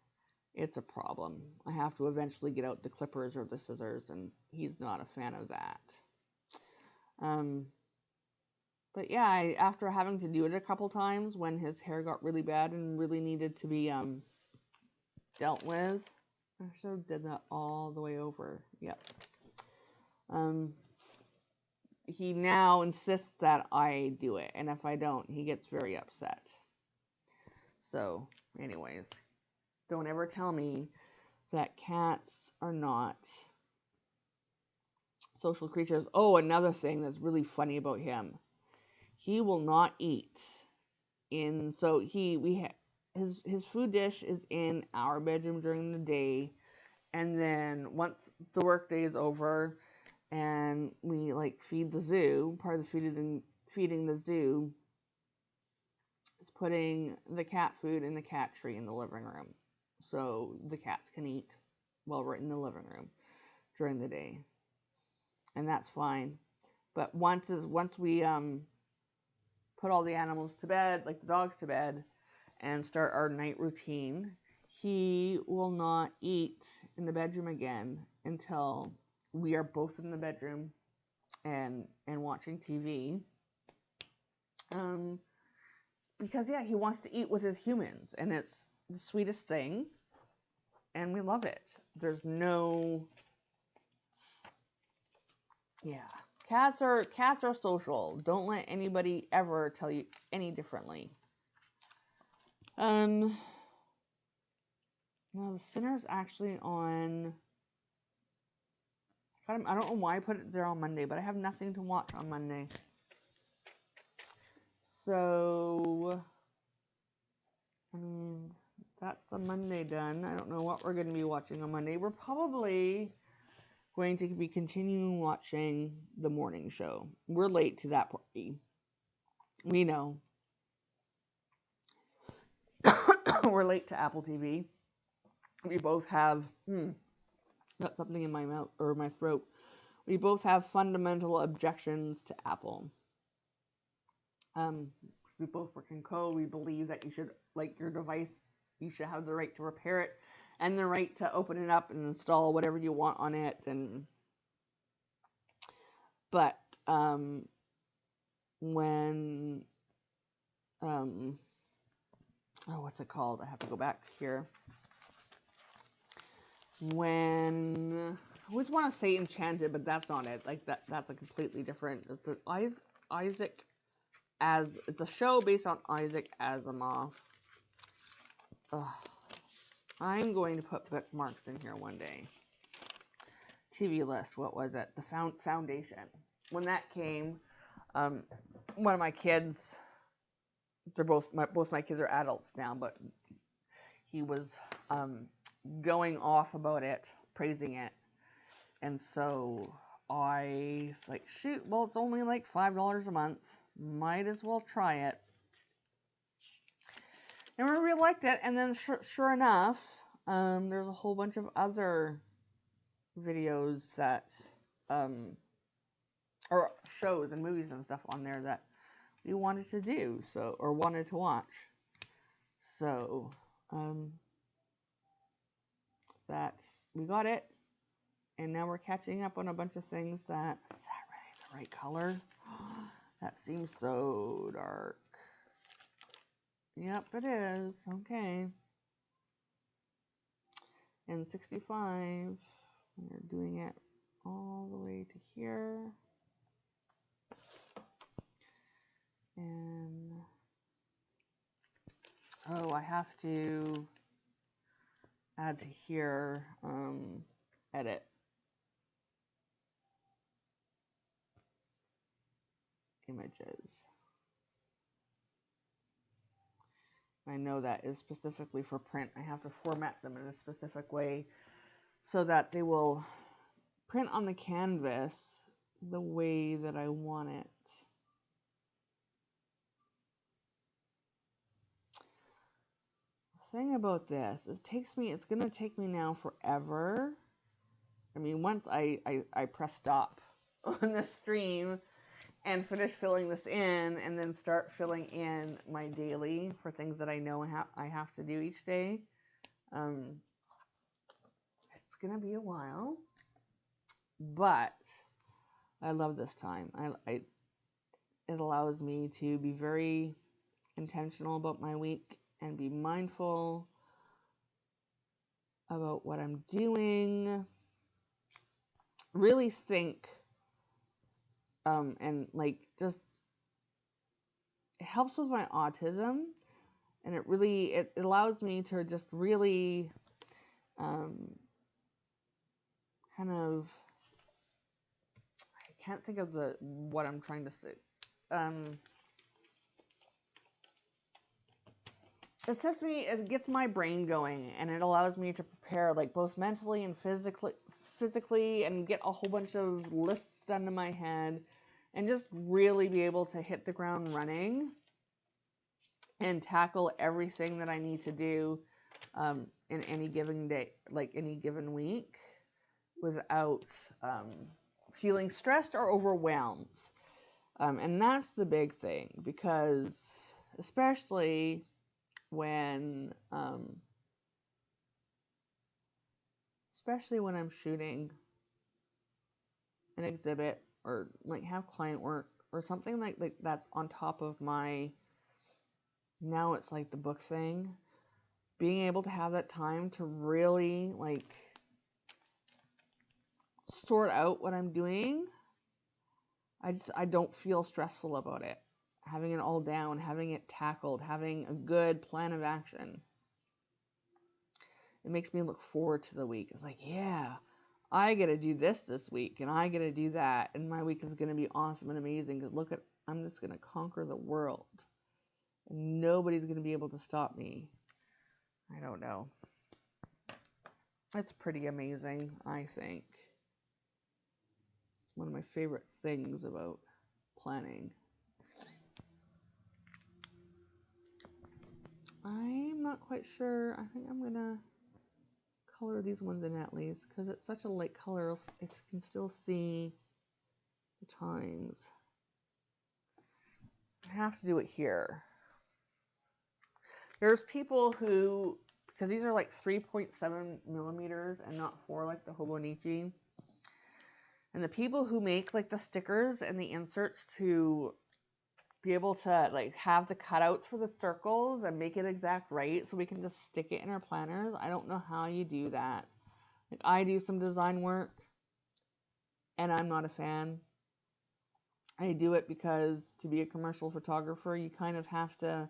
it's a problem. I have to eventually get out the clippers or the scissors, and he's not a fan of that. But yeah, after having to do it a couple times when his hair got really bad and really needed to be dealt with, I should have did that all the way over. Yep. He now insists that I do it, and if I don't, he gets very upset. So, anyways, don't ever tell me that cats are not social creatures. Oh, another thing that's really funny about him. He will not eat his food dish is in our bedroom during the day, and then once the work day is over and we like feed the zoo, part of the feeding the zoo is putting the cat food in the cat tree in the living room, so the cats can eat while we're in the living room during the day, and that's fine. But once we put all the animals to bed, like the dogs to bed, and start our night routine, he will not eat in the bedroom again until we are both in the bedroom and watching TV. Because yeah, he wants to eat with his humans, and it's the sweetest thing, and we love it. There's no, yeah. Cats are social. Don't let anybody ever tell you any differently. Now the Sinner's actually on. I don't know why I put it there on Monday, but I have nothing to watch on Monday. So, I mean, that's the Monday done. I don't know what we're going to be watching on Monday. We're probably going to be continuing watching the morning show. We're late to that party. We know. We're late to Apple TV. We both have got something in my mouth or my throat. We both have fundamental objections to Apple. We both work in co. We believe that you should, like your device, you should have the right to repair it and the right to open it up and install whatever you want on it. But when oh, what's it called? I have to go back here. When I always want to say Enchanted, but that's not it. Like that's a completely different. It's Isaac as it's a show based on Isaac Asimov. Ugh. I'm going to put bookmarks in here one day. TV list. What was it? The Foundation. When that came, one of my kids. They're both my kids are adults now, but he was going off about it, praising it, and so I was like, shoot, well, it's only like $5 a month. Might as well try it. And we really liked it. And then sure enough, there's a whole bunch of other videos that, or shows and movies and stuff on there that we wanted to do, or wanted to watch. So, we got it. And now we're catching up on a bunch of things that, is that really the right color? That seems so dark. Yep, it is. Okay. And 65, we're doing it all the way to here. And, oh, I have to add to here, edit. Images. I know that is specifically for print. I have to format them in a specific way so that they will print on the canvas the way that I want it. The thing about this, it's going to take me now forever. I mean, once I press stop on the stream and finish filling this in, and then start filling in my daily for things that I know I have to do each day. It's gonna be a while, but I love this time. It allows me to be very intentional about my week and be mindful about what I'm doing. Really think, and like just it helps with my autism, and it allows me to just really kind of, I can't think of what I'm trying to say. It gets my brain going, and it allows me to prepare, like both mentally and physically, and get a whole bunch of lists done in my head, and just really be able to hit the ground running and tackle everything that I need to do in any given day, like any given week, without feeling stressed or overwhelmed. And that's the big thing, because especially when I'm shooting an exhibit or like have client work or something like that's on top of my, now it's like the book thing, being able to have that time to really like sort out what I'm doing. I don't feel stressful about it. Having it all down, having it tackled, having a good plan of action. It makes me look forward to the week. It's like, yeah, I get to do this week, and I get to do that, and my week is going to be awesome and amazing, because I'm just going to conquer the world, and nobody's going to be able to stop me. I don't know. It's pretty amazing, I think. It's one of my favorite things about planning. I'm not quite sure. I think I'm going to color these ones in at least, because it's such a light color. I can still see the times. I have to do it here. There's people who, because these are like 3.7 millimeters and not 4 like the Hobonichi. And the people who make like the stickers and the inserts to be able to like have the cutouts for the circles and make it exact right so we can just stick it in our planners. I don't know how you do that. Like, I do some design work and I'm not a fan. I do it because to be a commercial photographer, you kind of have to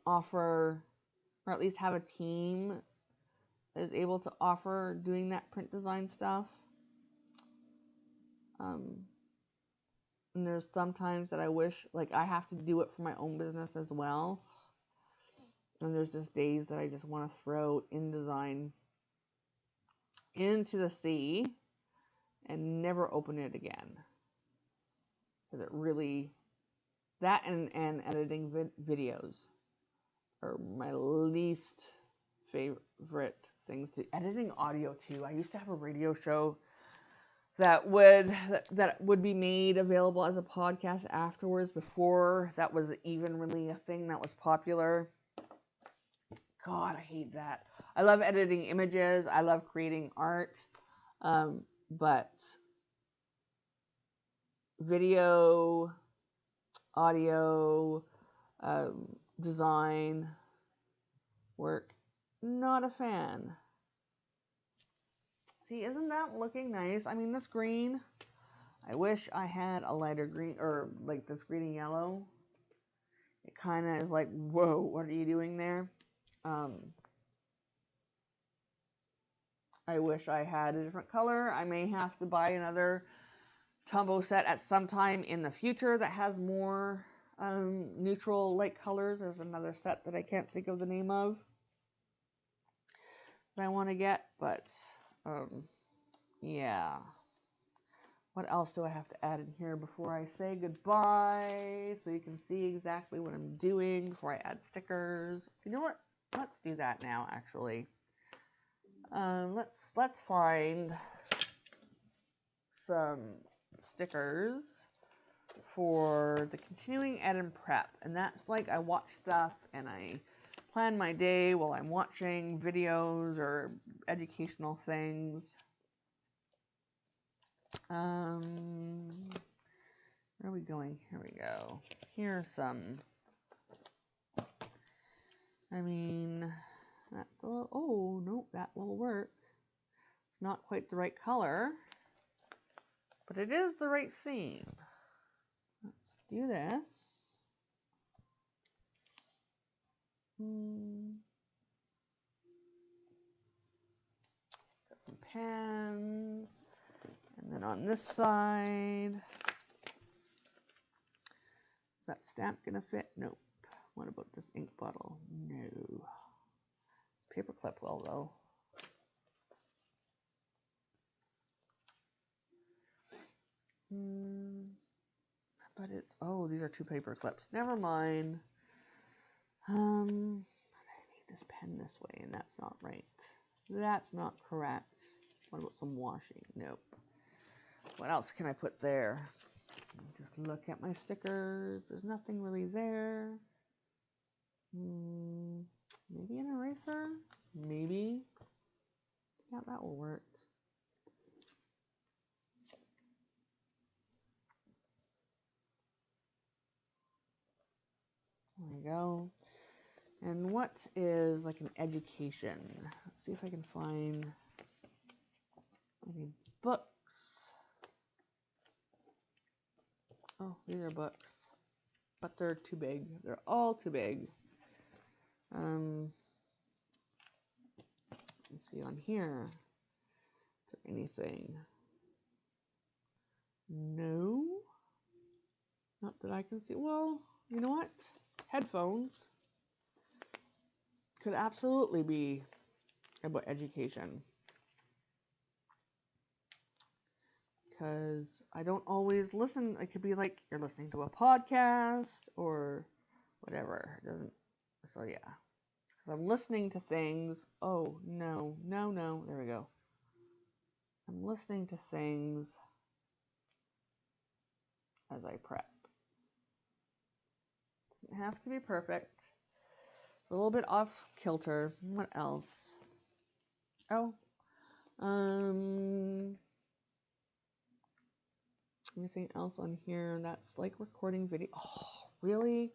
offer, or at least have a team that is able to offer doing that print design stuff. And there's sometimes that I wish, like, I have to do it for my own business as well. And there's just days that I just want to throw InDesign into the sea and never open it again. Because it really, that and editing videos are my least favorite things to. Editing audio too. I used to have a radio show that would be made available as a podcast afterwards, before that was even really a thing that was popular. God, I hate that. I love editing images. I love creating art. But video, audio, design work, not a fan. See, isn't that looking nice? I mean, this green, I wish I had a lighter green, or like this green and yellow. It kind of is like, whoa, what are you doing there? I wish I had a different color. I may have to buy another Tombow set at some time in the future that has more neutral light colors. There's another set that I can't think of the name of that I want to get, but yeah. What else do I have to add in here before I say goodbye, so you can see exactly what I'm doing before I add stickers? You know what? Let's do that now, actually. Let's find some stickers for the continuing ed and prep. And that's like, I watch stuff and I plan my day while I'm watching videos or educational things. Where are we going? Here we go. Here are some. I mean, that's a little, oh, nope, that will work. It's not quite the right color, but it is the right theme. Let's do this. Got some pens. And then on this side, is that stamp gonna fit? Nope. What about this ink bottle? No. This paper clip will, though. But it's, oh, these are two paper clips. Never mind. I need this pen this way, and that's not right. That's not correct. What about some washing? Nope. What else can I put there? Just look at my stickers. There's nothing really there. Maybe an eraser? Maybe. Yeah, that will work. There we go. And what is like an education? Let's see if I can find any books. Oh, these are books. But they're too big. They're all too big. Let's see on here. Is there anything? No. Not that I can see. Well, you know what? Headphones could absolutely be about education. Because I don't always listen. It could be like you're listening to a podcast or whatever. It doesn't. So yeah. Because I'm listening to things. Oh, no. There we go. I'm listening to things as I prep. Doesn't have to be perfect. It's a little bit off kilter. What else? Oh. Anything else on here that's like recording video? Oh, really?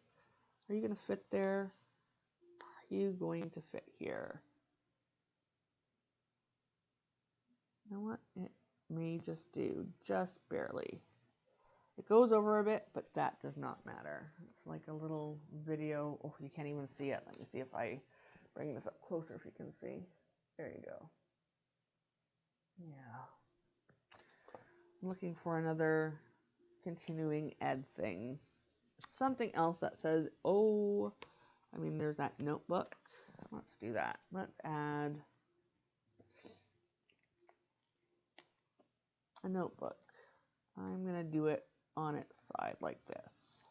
Are you going to fit there? Are you going to fit here? You know what? It may just do, just barely. It goes over a bit, but that does not matter. It's like a little video. Oh, you can't even see it. Let me see if I bring this up closer if you can see. There you go. Yeah. I'm looking for another continuing ed thing. Something else that says, oh, I mean, there's that notebook. Let's do that. Let's add a notebook. I'm going to do it on its side like this.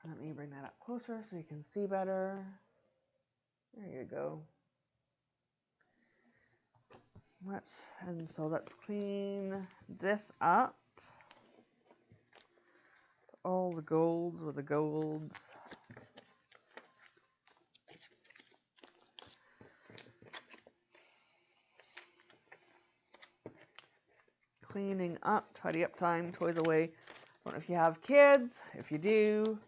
Let me bring that up closer so you can see better. There you go. Let's clean this up. All the golds with the golds. Cleaning up, tidy up time, toys away. I don't know if you have kids. If you do,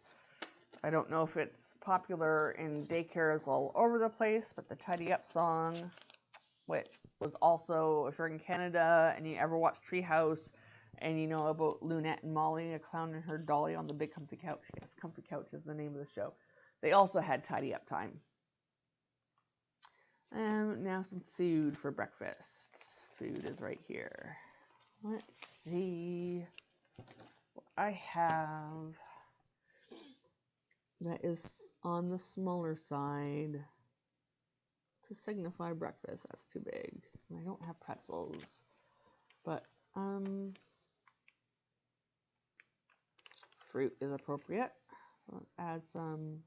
I don't know if it's popular in daycares all over the place, but the tidy up song, which was also, if you're in Canada and you ever watch Treehouse and you know about Lunette and Molly, a clown and her dolly on the big comfy couch. Yes, Comfy Couch is the name of the show. They also had tidy up time. And now some food for breakfast. Food is right here. Let's see what I have that is on the smaller side to signify breakfast. That's too big. I don't have pretzels, but fruit is appropriate. So let's add some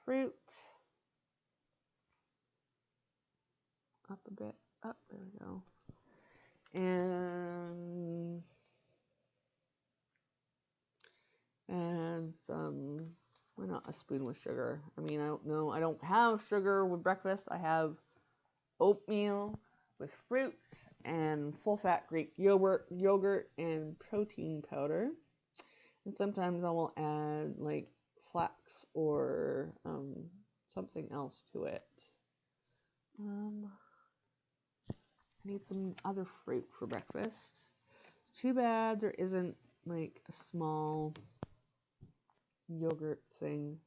fruit. Up a bit. Up, there we go. And some, why not a spoon with sugar? I mean, I don't know. I don't have sugar with breakfast. I have oatmeal with fruits and full-fat Greek yogurt and protein powder. And sometimes I will add like flax or something else to it. I need some other fruit for breakfast. Too bad there isn't like a small yogurt thing.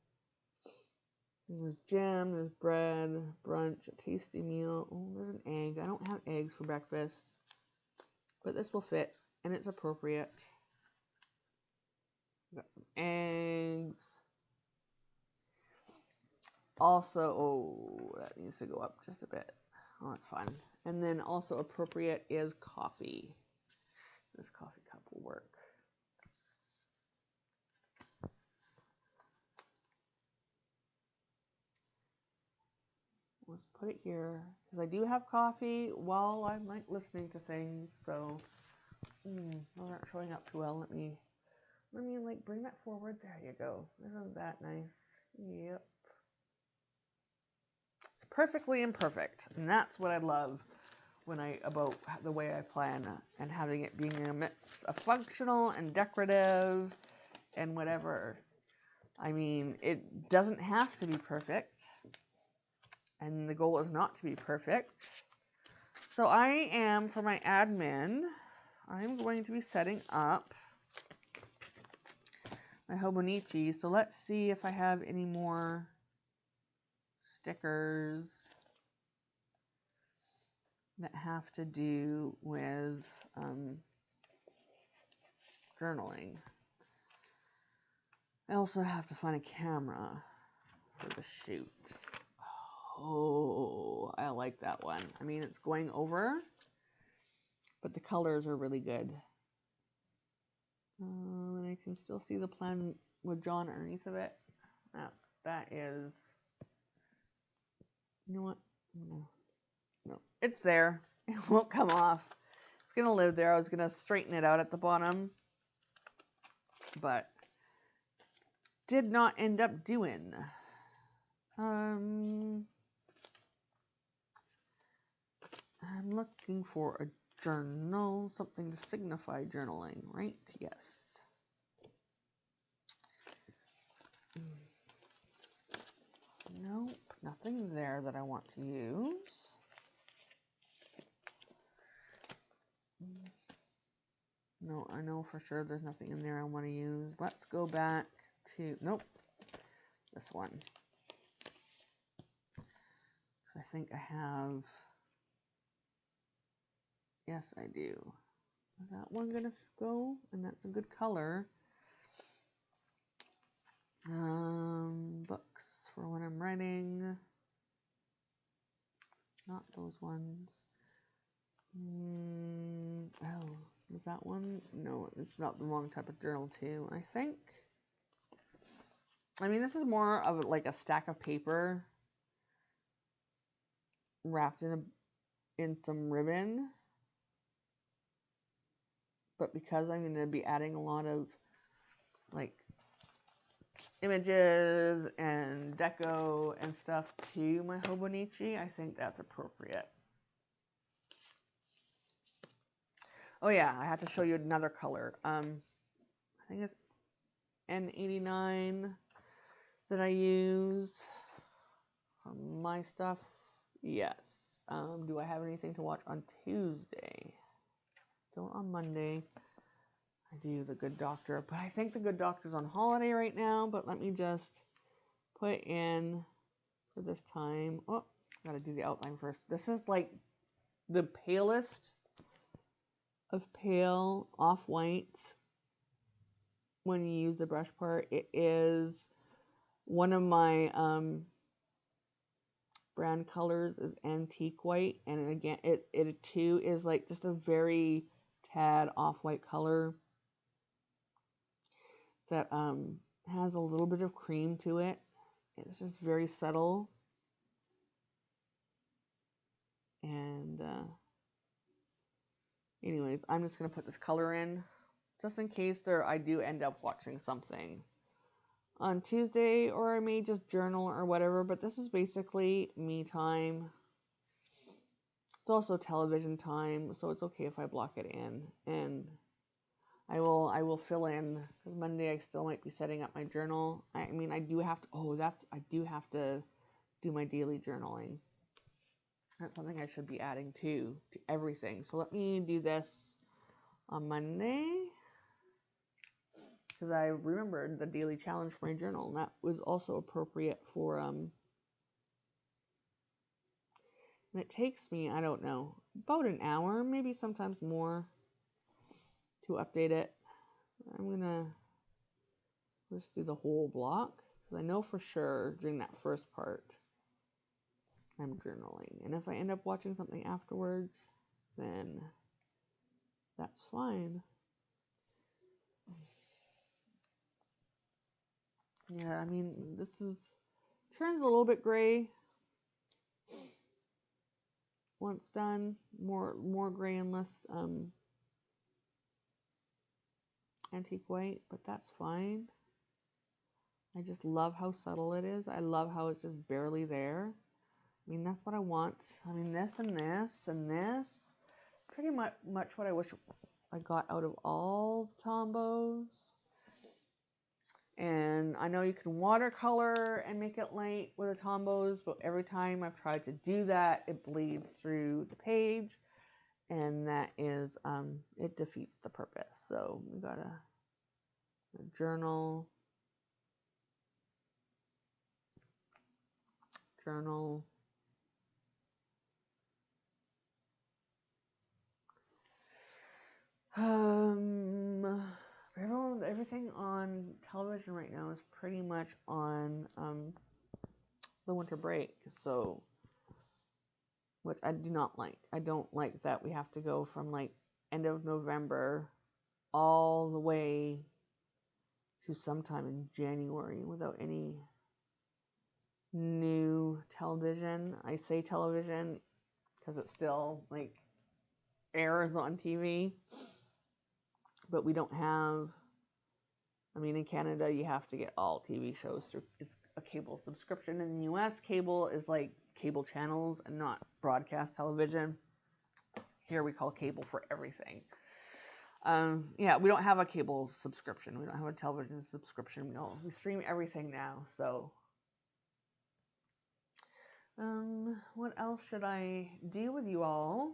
There's jam, there's bread, brunch, a tasty meal. Oh, there's an egg. I don't have eggs for breakfast, but this will fit, and it's appropriate. Got some eggs. Also, oh, that needs to go up just a bit. Oh, that's fine. And then also appropriate is coffee. This coffee cup will work. Let's put it here because I do have coffee while I'm like listening to things. So those aren't showing up too well. Let me like bring that forward. There you go. Isn't that nice? Yep. It's perfectly imperfect, and that's what I love about the way I plan and having it being a mix of functional and decorative and whatever. I mean, it doesn't have to be perfect, and the goal is not to be perfect. So I am, for my admin, I'm going to be setting up my Hobonichi. So let's see if I have any more stickers that have to do with journaling. I also have to find a camera for the shoot. Oh, I like that one. I mean, it's going over, but the colors are really good. And I can still see the plan with John underneath of it. That is, you know what? No, it's there. It won't come off. It's going to live there. I was going to straighten it out at the bottom, but did not end up doing. I'm looking for a journal, something to signify journaling, right? Yes. Nope, nothing there that I want to use. No, I know for sure there's nothing in there I want to use. Let's go back to, nope, this one. I think I have, yes I do. Is that one gonna go? And that's a good color. Books for when I'm writing. Not those ones. Oh, was that one? No, it's not the wrong type of journal too, I think. I mean, this is more of like a stack of paper wrapped in some ribbon. But because I'm going to be adding a lot of like images and deco and stuff to my Hobonichi, I think that's appropriate. Oh yeah, I have to show you another color. I think it's N89 that I use for my stuff. Yes. Do I have anything to watch on Tuesday? Don't on Monday. I do The Good Doctor, but I think The Good Doctor's on holiday right now, but let me just put in for this time. Oh, gotta do the outline first. This is like the palest of pale off-white when you use the brush part. It is one of my brand colors is antique white, and again it too is like just a very tad off-white color that has a little bit of cream to it. It's just very subtle. And anyways, I'm just going to put this color in just in case I do end up watching something on Tuesday, or I may just journal or whatever, but this is basically me time. It's also television time, so it's okay if I block it in. And I will fill in, because Monday I still might be setting up my journal. I mean, I do have to, I do have to do my daily journaling. That's something I should be adding to everything. So let me do this on Monday, because I remembered the daily challenge for my journal, and that was also appropriate for, and it takes me, I don't know, about an hour, maybe sometimes more, to update it. I'm going to just do the whole block, because I know for sure during that first part, I'm journaling. And if I end up watching something afterwards, then that's fine. Yeah, I mean, this turns a little bit gray once done. More gray and less antique white, but that's fine. I just love how subtle it is. I love how it's just barely there. I mean, that's what I want. I mean, this and this and this. Pretty much what I wish I got out of all Tombos. And I know you can watercolor and make it light with the Tombos, but every time I've tried to do that, it bleeds through the page, and that is, it defeats the purpose. So we got a journal, everything on television right now is pretty much on the winter break, so, which I do not like. I don't like that we have to go from like end of November all the way to sometime in January without any new television. I say television because it still like airs on TV, but we don't have, I mean, in Canada you have to get all TV shows through a cable subscription. In the US, cable is like cable channels and not broadcast television. here we call cable for everything. Yeah, we don't have a cable subscription. We don't have a television subscription. No, we stream everything now. So, what else should I do with you all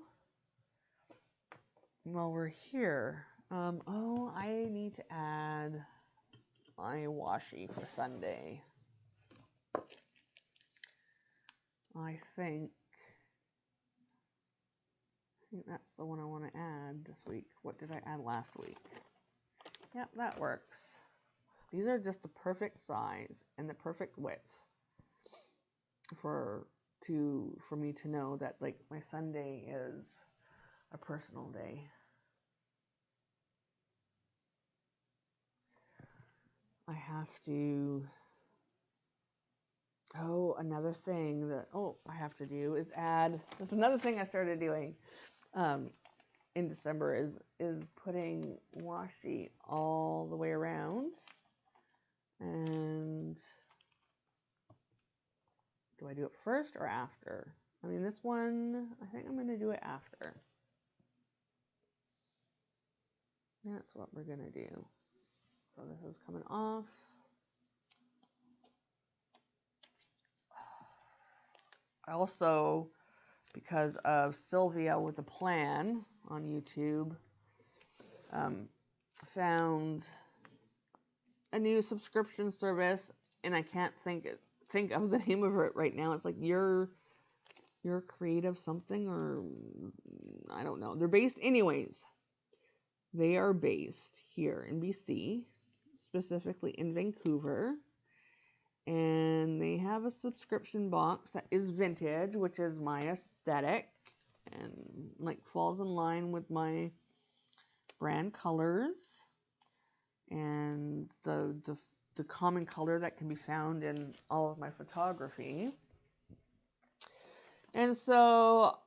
while we're here? Oh, I need to add my washi for Sunday. I think that's the one I want to add this week. What did I add last week? Yep, that works. These are just the perfect size and the perfect width for me to know that like my Sunday is a personal day. I have to. Oh, another thing that I have to do is add. That's another thing I started doing in December is putting washi all the way around. And do I do it first or after? I mean, this one, I think I'm going to do it after. That's what we're going to do. So this is coming off. I also, because of Sylvia with a Plan on YouTube, found a new subscription service, and I can't think of the name of it right now. It's like your creative something, or I don't know. They're based anyways. They are based here in BC, specifically in Vancouver. And they have a subscription box that is vintage, which is my aesthetic and like falls in line with my brand colors and the common color that can be found in all of my photography. And so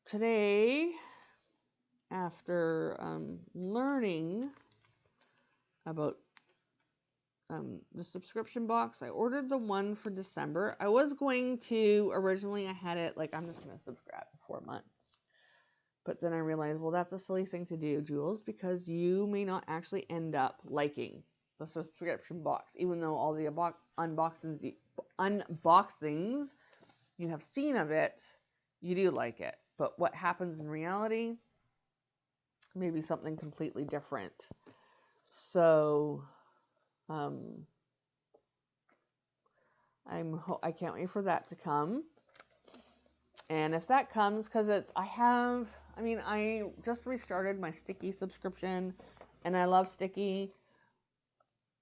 today, after learning about the subscription box, I ordered the one for December. I was going to, originally I had it like, I'm just going to subscribe for 4 months. But then I realized, well, that's a silly thing to do, Jules, because you may not actually end up liking the subscription box, even though all the unboxings you have seen of it, you do like it. But what happens in reality may be something completely different. So, I can't wait for that to come. And if that comes, because I just restarted my Sticky subscription, and I love Sticky.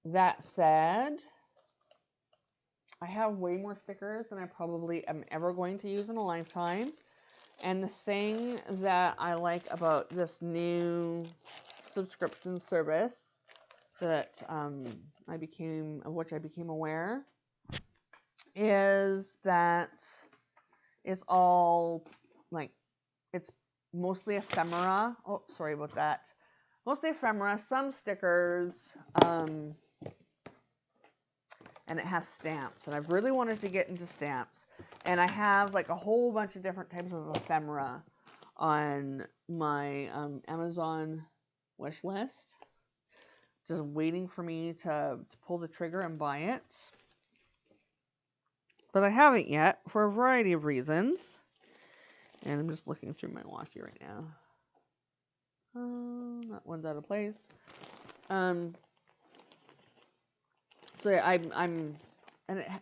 That said, I have way more stickers than I probably am ever going to use in a lifetime. And the thing that I like about this new subscription service that I became aware is that it's all like, it's mostly ephemera. Oh, sorry about that. Mostly ephemera, some stickers, and it has stamps. And I've really wanted to get into stamps. And I have like a whole bunch of different types of ephemera on my Amazon wish list, just waiting for me to pull the trigger and buy it. But I haven't yet for a variety of reasons. And I'm just looking through my washi right now. That one's out of place. So yeah, and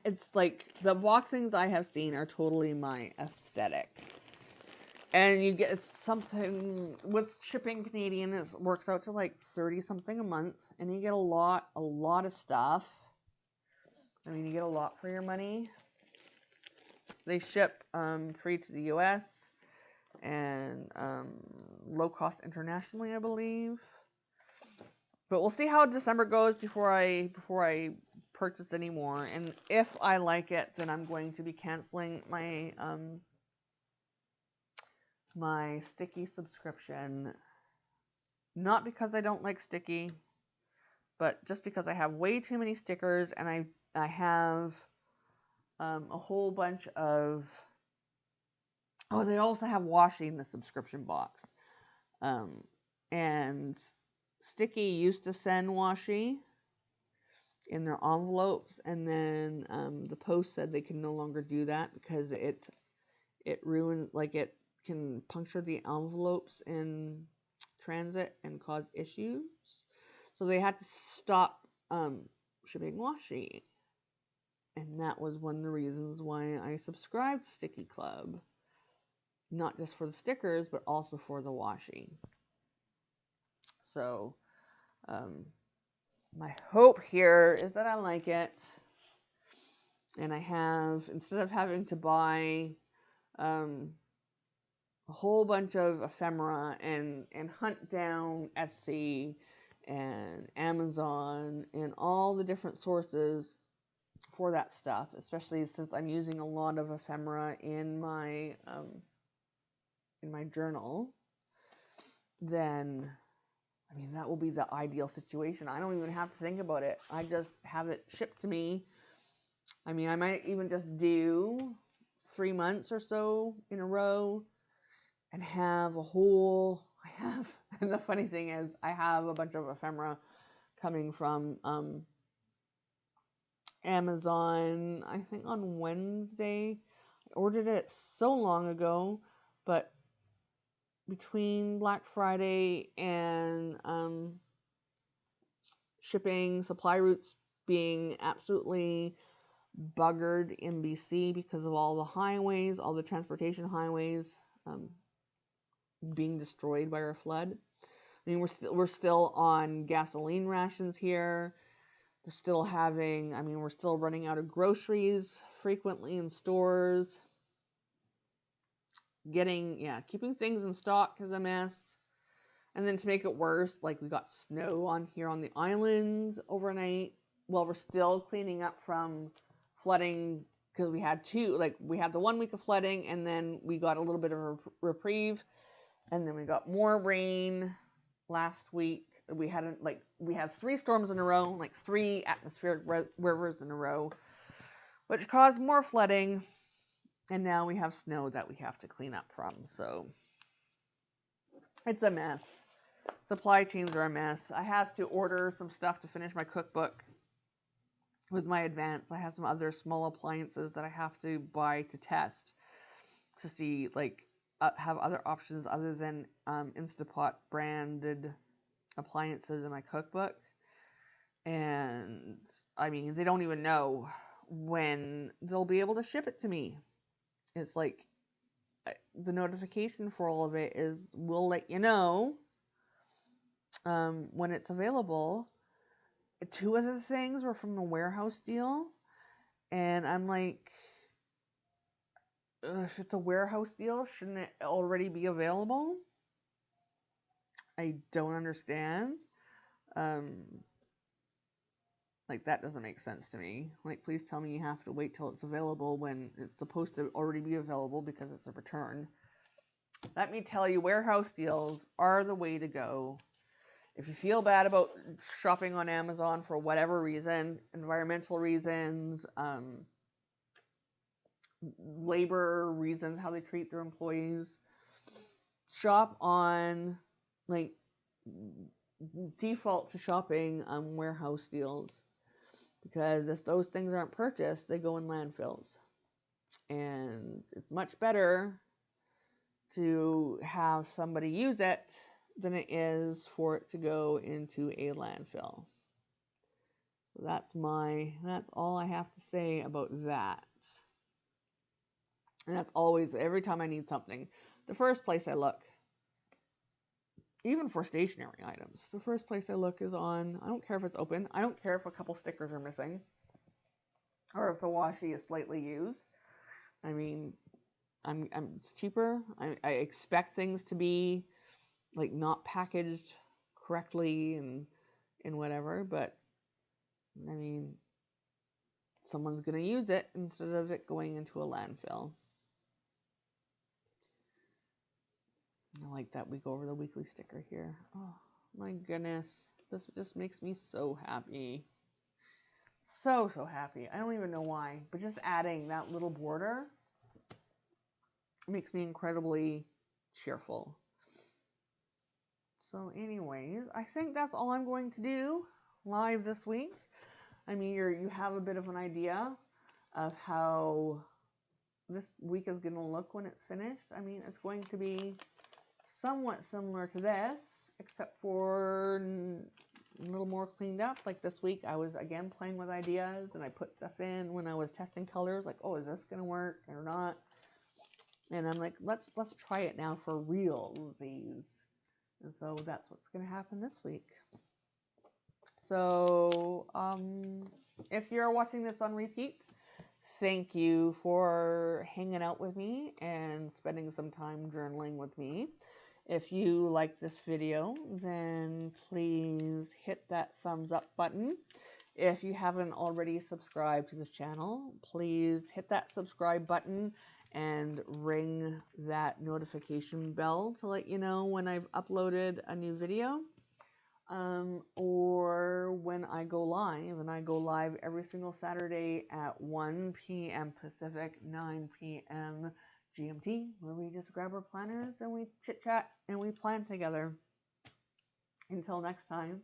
it's like the boxings I have seen are totally my aesthetic. And you get something with shipping Canadian, it works out to like 30 something a month, and you get a lot of stuff. I mean, you get a lot for your money. They ship free to the US and low cost internationally, I believe. But we'll see how December goes before I purchase any more. And if I like it, then I'm going to be canceling my my Sticky subscription. Not because I don't like Sticky, but just because I have way too many stickers, and I have a whole bunch of Oh, they also have washi in the subscription box. And Sticky used to send washi in their envelopes, and then the post said they can no longer do that because it ruined, like, it can puncture the envelopes in transit and cause issues. So they had to stop shipping washi. And that was one of the reasons why I subscribed to Sticky Club. Not just for the stickers, but also for the washi. So, my hope here is that I like it. And I have, instead of having to buy a whole bunch of ephemera and hunt down Etsy and Amazon and all the different sources for that stuff, especially since I'm using a lot of ephemera in my journal, then I mean, that will be the ideal situation. I don't even have to think about it. I just have it shipped to me. I mean, I might even just do 3 months or so in a row and have a whole, and the funny thing is, I have a bunch of ephemera coming from Amazon, I think on Wednesday. I ordered it so long ago, but between Black Friday and shipping, supply routes being absolutely buggered in BC because of all the highways, all the transportation highways being destroyed by our flood. I mean, we're still on gasoline rations here. We're still having, I mean, we're still running out of groceries frequently in stores. Keeping things in stock is a mess. And then to make it worse, like, we got snow on here on the islands overnight. Well, we're still cleaning up from flooding because we had the 1 week of flooding, and then we got a little bit of a reprieve, and then we got more rain last week. We had 3 storms in a row, like 3 atmospheric rivers in a row, which caused more flooding, and now we have snow that we have to clean up from. So it's a mess. Supply chains are a mess. I have to order some stuff to finish my cookbook with my advance. I have some other small appliances that I have to buy to test to see, like, have other options other than Instapot branded appliances in my cookbook. And I mean, they don't even know when they'll be able to ship it to me. It's like, the notification for all of it is, we'll let you know when it's available. 2 of the things were from the warehouse deal, and I'm like, if it's a warehouse deal, shouldn't it already be available? I don't understand. Like, that doesn't make sense to me. Like, please tell me you have to wait till it's available when it's supposed to already be available because it's a return. Let me tell you, warehouse deals are the way to go. If you feel bad about shopping on Amazon for whatever reason, environmental reasons, labor reasons, how they treat their employees, shop on, like, default to shopping on warehouse deals. Because if those things aren't purchased, they go in landfills. And it's much better to have somebody use it than it is for it to go into a landfill. So that's all I have to say about that. And that's always, every time I need something, the first place I look, even for stationary items, the first place I look is on, I don't care if it's open, I don't care if a couple stickers are missing, or if the washi is slightly used. I mean, it's cheaper. I expect things to be, like, not packaged correctly and whatever, but I mean, someone's going to use it instead of it going into a landfill. I like that we go over the weekly sticker here. Oh my goodness, this just makes me so happy. So happy. I don't even know why, but just adding that little border makes me incredibly cheerful. So anyways, I think that's all I'm going to do live this week. I mean, you have a bit of an idea of how this week is going to look when it's finished. I mean, it's going to be somewhat similar to this, except for a little more cleaned up. Like this week, I was again playing with ideas, and I put stuff in when I was testing colors, like, oh, is this going to work or not? And I'm like, let's try it now for realsies. And so that's what's going to happen this week. So if you're watching this on repeat, thank you for hanging out with me and spending some time journaling with me. If you like this video, then please hit that thumbs up button. If you haven't already subscribed to this channel, please hit that subscribe button and ring that notification bell to let you know when I've uploaded a new video. Or when I go live, and I go live every single Saturday at 1 p.m. Pacific, 9 p.m. GMT, where we just grab our planners and we chit chat and we plan together. Until next time,